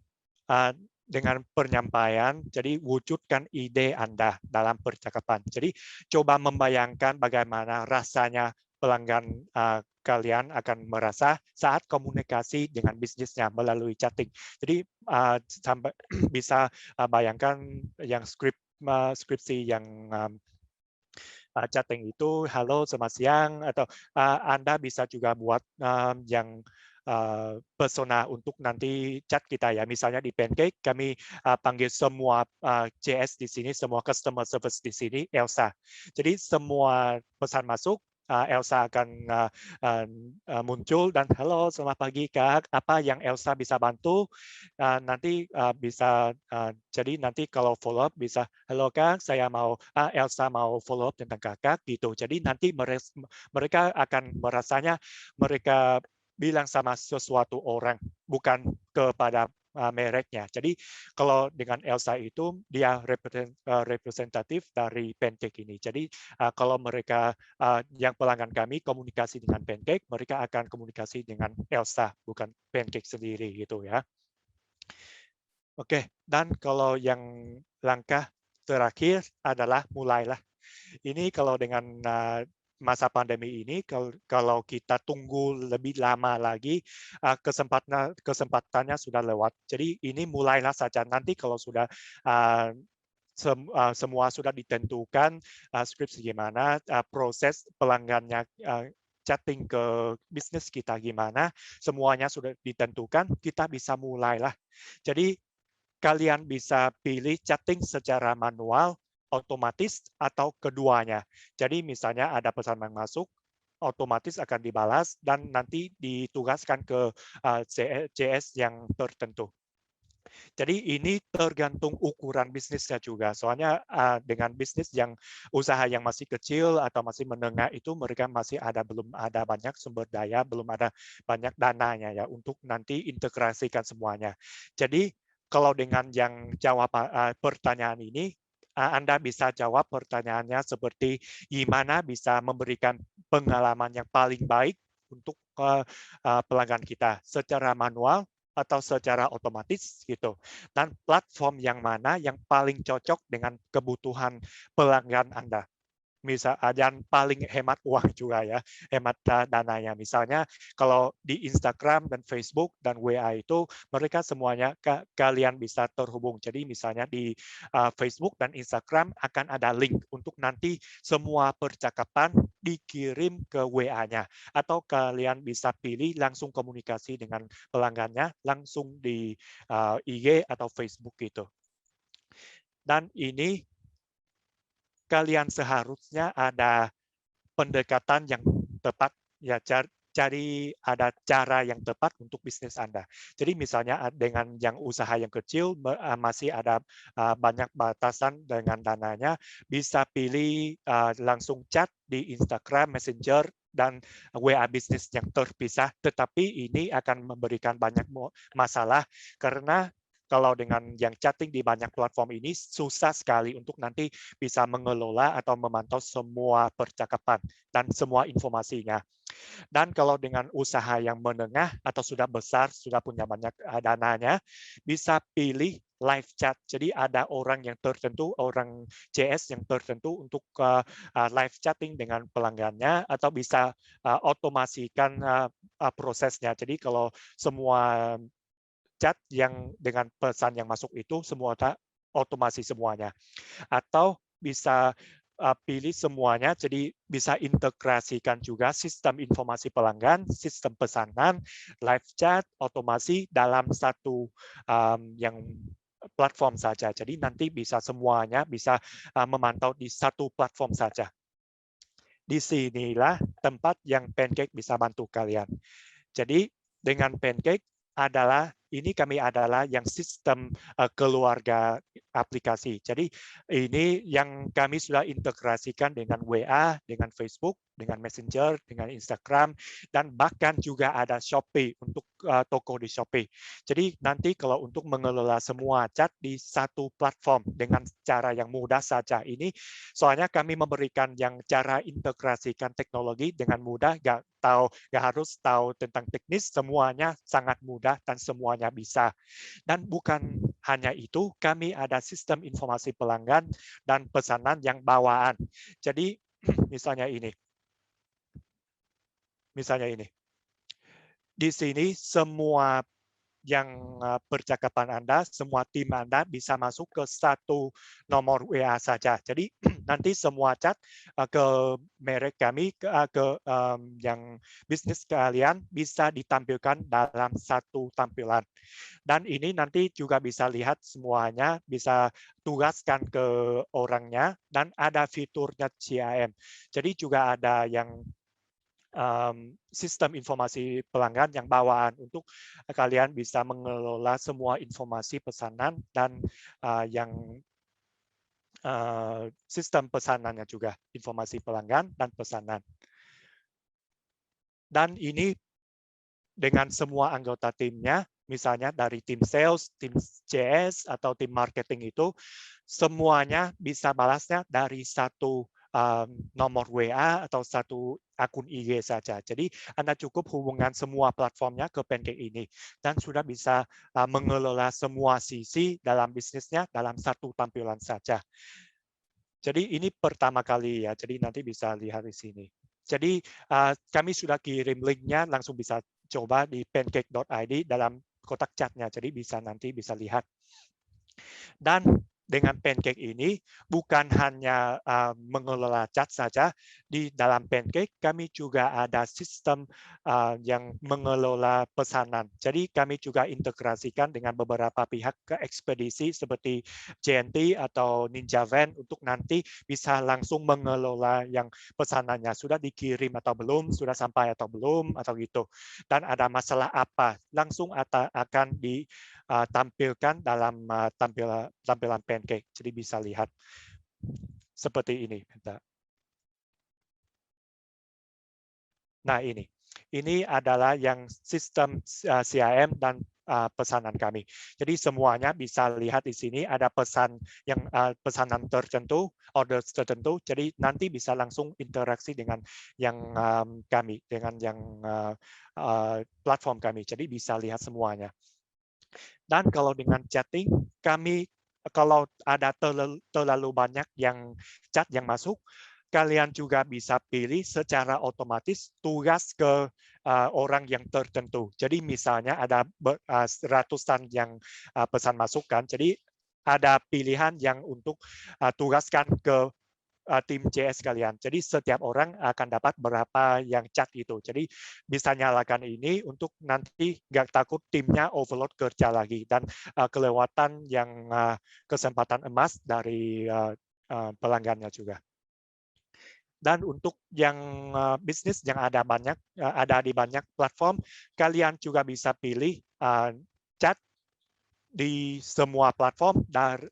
dengan penyampaian, jadi wujudkan ide Anda dalam percakapan. Jadi coba membayangkan bagaimana rasanya pelanggan kalian akan merasa saat komunikasi dengan bisnisnya melalui chatting. Jadi sampai bisa bayangkan yang skripsi yang chatting itu, halo selamat siang, atau Anda bisa juga buat yang persona untuk nanti chat kita ya. Misalnya di Pancake kami panggil semua CS di sini, semua customer service di sini Elsa. Jadi semua pesan masuk, Elsa akan muncul dan halo selamat pagi Kak, apa yang Elsa bisa bantu? Nanti bisa jadi nanti kalau follow up bisa halo Kak, saya mau Elsa mau follow up tentang Kakak gitu. Jadi nanti mereka akan merasanya mereka bilang sama sesuatu orang, bukan kepada mereknya. Jadi kalau dengan Elsa itu dia representatif dari Pancake ini. Jadi kalau mereka yang pelanggan kami komunikasi dengan Pancake, mereka akan komunikasi dengan Elsa, bukan Pancake sendiri gitu ya. Oke, dan kalau yang langkah terakhir adalah mulailah. Ini kalau dengan masa pandemi ini, kalau kita tunggu lebih lama lagi, kesempatannya sudah lewat. Jadi ini mulailah saja. Nanti kalau sudah semua sudah ditentukan, skripsi gimana, proses pelanggannya chatting ke bisnis kita gimana, semuanya sudah ditentukan, kita bisa mulailah. Jadi kalian bisa pilih chatting secara manual, otomatis, atau keduanya. Jadi misalnya ada pesan yang masuk, otomatis akan dibalas dan nanti ditugaskan ke CS yang tertentu. Jadi ini tergantung ukuran bisnisnya juga. Soalnya dengan bisnis yang usaha yang masih kecil atau masih menengah itu mereka masih belum ada banyak sumber daya, belum ada banyak dananya ya untuk nanti integrasikan semuanya. Jadi kalau dengan yang jawab pertanyaan ini, Anda bisa jawab pertanyaannya seperti gimana bisa memberikan pengalaman yang paling baik untuk pelanggan kita secara manual atau secara otomatis gitu. Dan platform yang mana yang paling cocok dengan kebutuhan pelanggan Anda. dan paling hemat uang juga ya, hemat dananya. Misalnya kalau di Instagram dan Facebook dan WA itu mereka semuanya kalian bisa terhubung. Jadi misalnya di Facebook dan Instagram akan ada link untuk nanti semua percakapan dikirim ke WA-nya, atau kalian bisa pilih langsung komunikasi dengan pelanggannya langsung di IG atau Facebook itu. Dan ini kalian seharusnya ada pendekatan yang tepat, ya, cari ada cara yang tepat untuk bisnis Anda. Jadi misalnya dengan yang usaha yang kecil masih ada banyak batasan dengan dananya, bisa pilih langsung chat di Instagram, Messenger, dan WA bisnis yang terpisah. Tetapi ini akan memberikan banyak masalah karena kalau dengan yang chatting di banyak platform ini susah sekali untuk nanti bisa mengelola atau memantau semua percakapan dan semua informasinya. Dan kalau dengan usaha yang menengah atau sudah besar, sudah punya banyak dananya, bisa pilih live chat. Jadi ada orang yang tertentu, orang CS yang tertentu untuk live chatting dengan pelanggannya, atau bisa otomasikan prosesnya. Jadi kalau semua chat yang dengan pesan yang masuk itu semua otomasi semuanya, atau bisa pilih semuanya, jadi bisa integrasikan juga sistem informasi pelanggan, sistem pesanan, live chat, otomasi dalam satu yang platform saja. Jadi nanti bisa semuanya bisa memantau di satu platform saja. Di sinilah tempat yang Pancake bisa bantu kalian. Jadi dengan Pancake kami adalah yang sistem keluarga aplikasi. Jadi ini yang kami sudah integrasikan dengan WA, dengan Facebook, dengan Messenger, dengan Instagram, dan bahkan juga ada Shopee untuk toko di Shopee. Jadi nanti kalau untuk mengelola semua chat di satu platform dengan cara yang mudah saja ini, soalnya kami memberikan yang cara integrasikan teknologi dengan mudah, nggak harus tahu tentang teknis, semuanya sangat mudah dan semuanya bisa. Dan bukan hanya itu, kami ada sistem informasi pelanggan dan pesanan yang bawaan. Jadi misalnya ini. Di sini semua yang percakapan Anda, semua tim Anda bisa masuk ke satu nomor WA saja. Jadi nanti semua chat ke merek kami, ke yang bisnis kalian bisa ditampilkan dalam satu tampilan. Dan ini nanti juga bisa lihat semuanya, bisa tugaskan ke orangnya, dan ada fiturnya CRM. Jadi juga ada yang sistem informasi pelanggan yang bawaan untuk kalian bisa mengelola semua informasi pesanan dan yang sistem pesanannya juga, informasi pelanggan dan pesanan. Dan ini dengan semua anggota timnya, misalnya dari tim sales, tim CS, atau tim marketing itu, semuanya bisa balasnya dari satu nomor WA atau satu akun IG saja. Jadi Anda cukup hubungan semua platformnya ke Pancake ini dan sudah bisa mengelola semua sisi dalam bisnisnya dalam satu tampilan saja. Jadi ini pertama kali ya, jadi nanti bisa lihat di sini. Jadi kami sudah kirim linknya, langsung bisa coba di pancake.id dalam kotak chatnya, jadi nanti bisa lihat. Dan dengan Pancake ini bukan hanya mengelola chat saja, di dalam Pancake kami juga ada sistem yang mengelola pesanan. Jadi kami juga integrasikan dengan beberapa pihak ke ekspedisi seperti JNT atau Ninja Van untuk nanti bisa langsung mengelola yang pesanannya sudah dikirim atau belum, sudah sampai atau belum, atau gitu. Dan ada masalah apa, langsung akan ditampilkan dalam tampilan Pancake. Jadi bisa lihat seperti ini. Nah, ini adalah yang sistem CRM dan pesanan kami. Jadi semuanya bisa lihat di sini ada pesanan tertentu, order tertentu. Jadi nanti bisa langsung interaksi dengan yang kami, dengan yang platform kami. Jadi bisa lihat semuanya. Dan kalau dengan chatting, kami kalau ada terlalu banyak yang chat yang masuk, kalian juga bisa pilih secara otomatis tugas ke orang yang tertentu. Jadi misalnya ada ratusan yang pesan masukan, jadi ada pilihan yang untuk tugaskan ke tim CS kalian. Jadi setiap orang akan dapat berapa yang chat itu. Jadi bisa nyalakan ini untuk nanti nggak takut timnya overload kerja lagi dan kelewatan yang kesempatan emas dari pelanggannya juga. Dan untuk yang bisnis yang ada di banyak platform, kalian juga bisa pilih chat di semua platform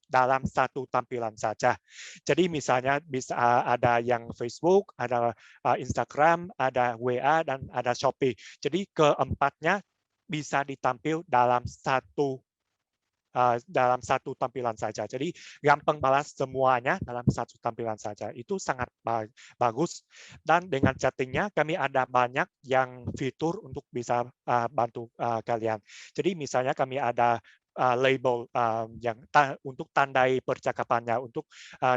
dalam satu tampilan saja. Jadi misalnya bisa ada yang Facebook, ada Instagram, ada WA, dan ada Shopee. Jadi keempatnya bisa ditampil dalam satu tampilan saja. Jadi gampang balas semuanya dalam satu tampilan saja. Itu sangat bagus. Dan dengan chattingnya kami ada banyak yang fitur untuk bisa bantu kalian. Jadi misalnya kami ada label yang untuk tandai percakapannya, untuk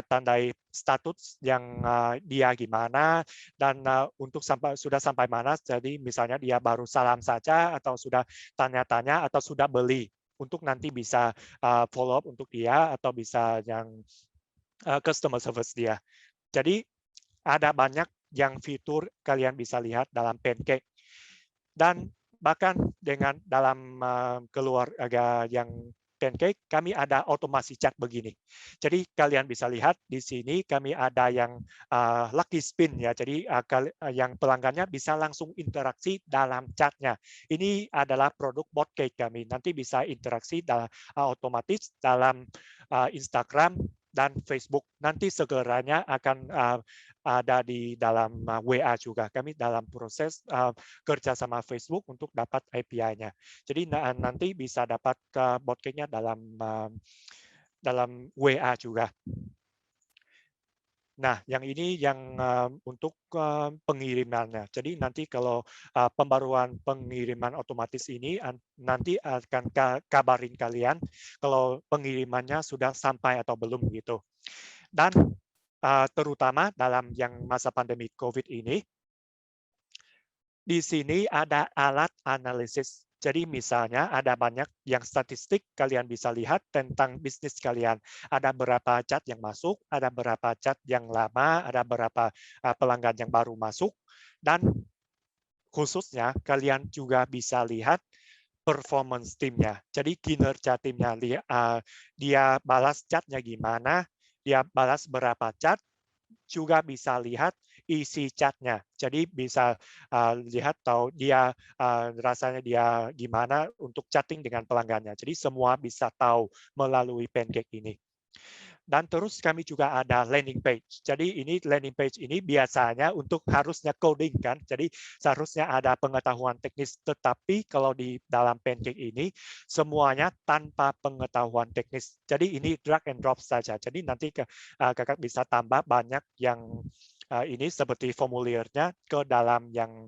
tandai status yang dia gimana, dan untuk sudah sampai mana. Jadi misalnya dia baru salam saja, atau sudah tanya-tanya, atau sudah beli, untuk nanti bisa follow up untuk dia, atau bisa yang customer service dia. Jadi ada banyak yang fitur kalian bisa lihat dalam Pancake. Dan bahkan dengan dalam keluarga yang Pancake, kami ada otomasi chat begini. Jadi kalian bisa lihat di sini kami ada yang lucky spin ya. Jadi yang pelanggannya bisa langsung interaksi dalam chatnya. Ini adalah produk Botcake kami. Nanti bisa interaksi otomatis dalam Instagram dan Facebook. Nanti segeranya akan ada di dalam WA juga. Kami dalam proses kerja sama Facebook untuk dapat API-nya. Jadi nanti bisa dapat Botcake-nya dalam WA juga. Nah, yang ini yang untuk pengirimannya. Jadi nanti kalau pembaruan pengiriman otomatis ini nanti akan kabarin kalian kalau pengirimannya sudah sampai atau belum gitu. Dan terutama dalam yang masa pandemi COVID ini, di sini ada alat analisis. Jadi misalnya ada banyak yang statistik kalian bisa lihat tentang bisnis kalian. Ada berapa chat yang masuk, ada berapa chat yang lama, ada berapa pelanggan yang baru masuk. Dan khususnya kalian juga bisa lihat performance timnya. Jadi kinerja timnya, dia balas chatnya gimana, dia balas berapa chat, juga bisa lihat isi chatnya. Jadi bisa lihat tahu dia rasanya dia gimana untuk chatting dengan pelanggannya. Jadi semua bisa tahu melalui Pancake ini. Dan terus kami juga ada landing page. Jadi ini landing page ini biasanya untuk harusnya coding kan. Jadi seharusnya ada pengetahuan teknis. Tetapi kalau di dalam Pancake ini semuanya tanpa pengetahuan teknis. Jadi ini drag and drop saja. Jadi nanti kakak bisa tambah banyak yang ini seperti formulirnya ke dalam yang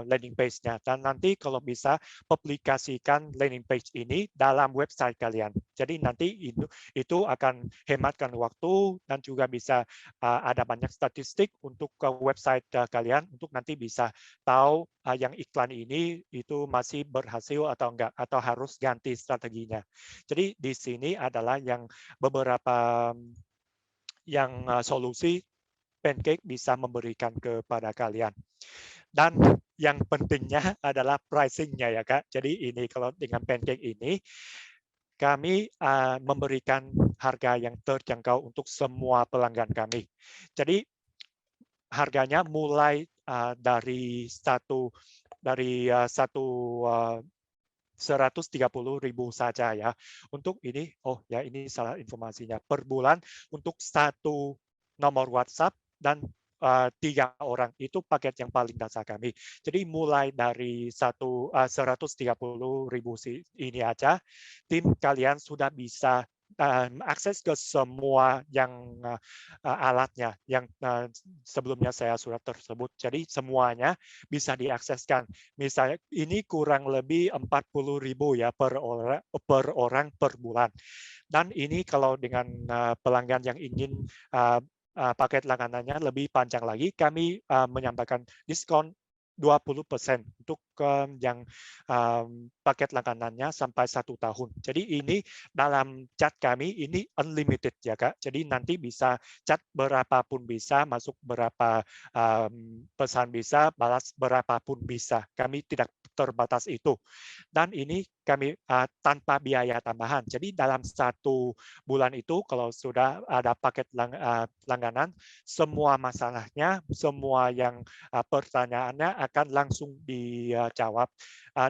landing page-nya. Dan nanti kalau bisa publikasikan landing page ini dalam website kalian. Jadi nanti itu akan hematkan waktu dan juga bisa ada banyak statistik untuk ke website kalian untuk nanti bisa tahu yang iklan ini itu masih berhasil atau enggak, atau harus ganti strateginya. Jadi di sini adalah yang beberapa yang solusi Pancake bisa memberikan kepada kalian. Dan yang pentingnya adalah pricing-nya ya Kak. Jadi ini kalau dengan Pancake ini kami memberikan harga yang terjangkau untuk semua pelanggan kami. Jadi harganya mulai dari 130.000 saja ya. Untuk ini, oh ya ini salah informasinya. Per bulan untuk satu nomor WhatsApp dan 3 orang itu paket yang paling dasar kami. Jadi mulai dari 130.000 ini aja, tim kalian sudah bisa akses ke semua yang alatnya yang sebelumnya saya sudah tersebut. Jadi semuanya bisa diakseskan. Misalnya ini kurang lebih 40.000 ya per orang per bulan. Dan ini kalau dengan pelanggan yang ingin paket langganannya lebih panjang lagi, kami menyampaikan diskon 20% untuk yang paket langganannya sampai 1 tahun. Jadi ini dalam chat kami ini unlimited ya Kak. Jadi nanti bisa chat berapapun bisa, masuk berapa pesan bisa, balas berapapun bisa. Kami tidak terbatas itu. Dan ini kami tanpa biaya tambahan. Jadi dalam 1 bulan itu kalau sudah ada paket langganan, semua masalahnya, semua yang pertanyaannya akan langsung dijawab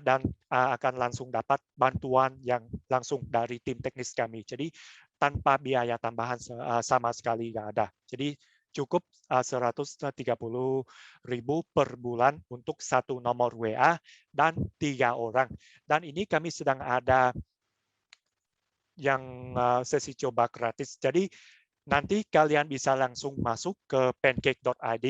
dan akan langsung dapat bantuan yang langsung dari tim teknis kami. Jadi tanpa biaya tambahan sama sekali nggak ada. Jadi cukup 130.000 per bulan untuk 1 nomor WA dan 3 orang. Dan ini kami sedang ada yang sesi coba gratis. Jadi nanti kalian bisa langsung masuk ke pancake.id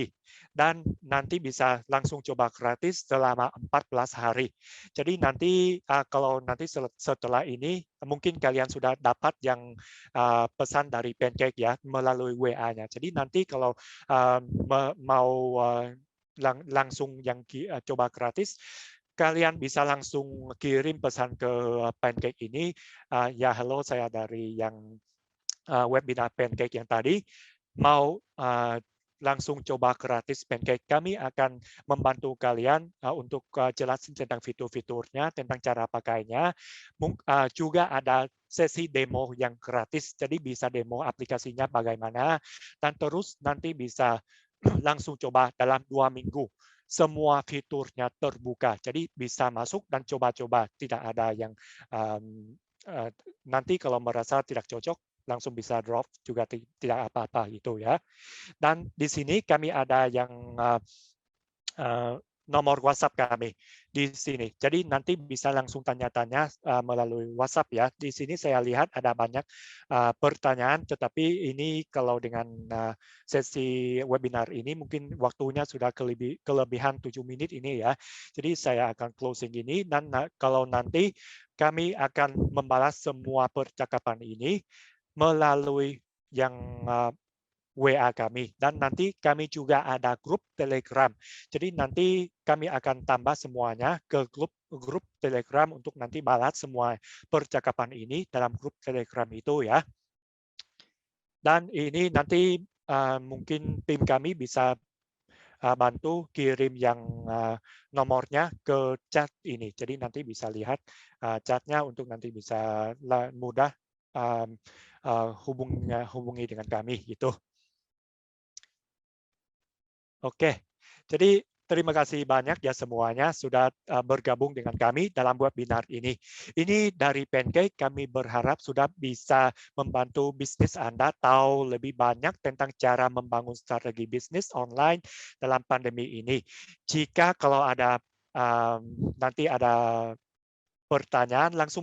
dan nanti bisa langsung coba gratis selama 14 hari. Jadi nanti kalau nanti setelah ini mungkin kalian sudah dapat yang pesan dari Pancake ya melalui WA-nya. Jadi nanti kalau mau langsung yang coba gratis, kalian bisa langsung kirim pesan ke Pancake ini. Ya, halo, saya dari yang webinar Pancake yang tadi, mau langsung coba gratis Pancake. Kami akan membantu kalian untuk jelasin tentang fitur-fiturnya, tentang cara pakainya. Juga ada sesi demo yang gratis, jadi bisa demo aplikasinya bagaimana, dan terus nanti bisa langsung coba dalam 2 minggu. Semua fiturnya terbuka, jadi bisa masuk dan coba-coba. Tidak ada yang nanti kalau merasa tidak cocok, langsung bisa drop, juga tidak apa-apa gitu ya. Dan di sini kami ada yang nomor WhatsApp kami di sini. Jadi nanti bisa langsung tanya-tanya melalui WhatsApp ya. Di sini saya lihat ada banyak pertanyaan, tetapi ini kalau dengan sesi webinar ini mungkin waktunya sudah kelebihan 7 menit ini ya. Jadi saya akan closing ini dan kalau nanti kami akan membalas semua percakapan ini melalui yang WA kami, dan nanti kami juga ada grup Telegram. Jadi nanti kami akan tambah semuanya ke grup Telegram untuk nanti balas semua percakapan ini dalam grup Telegram itu ya. Dan ini nanti mungkin tim kami bisa bantu kirim yang nomornya ke chat ini. Jadi nanti bisa lihat chatnya untuk nanti bisa mudah hubungi dengan kami gitu. Oke, jadi terima kasih banyak ya semuanya sudah bergabung dengan kami dalam webinar ini. Ini dari Pancake, kami berharap sudah bisa membantu bisnis Anda tahu lebih banyak tentang cara membangun strategi bisnis online dalam pandemi ini. Jika kalau ada nanti ada pertanyaan, langsung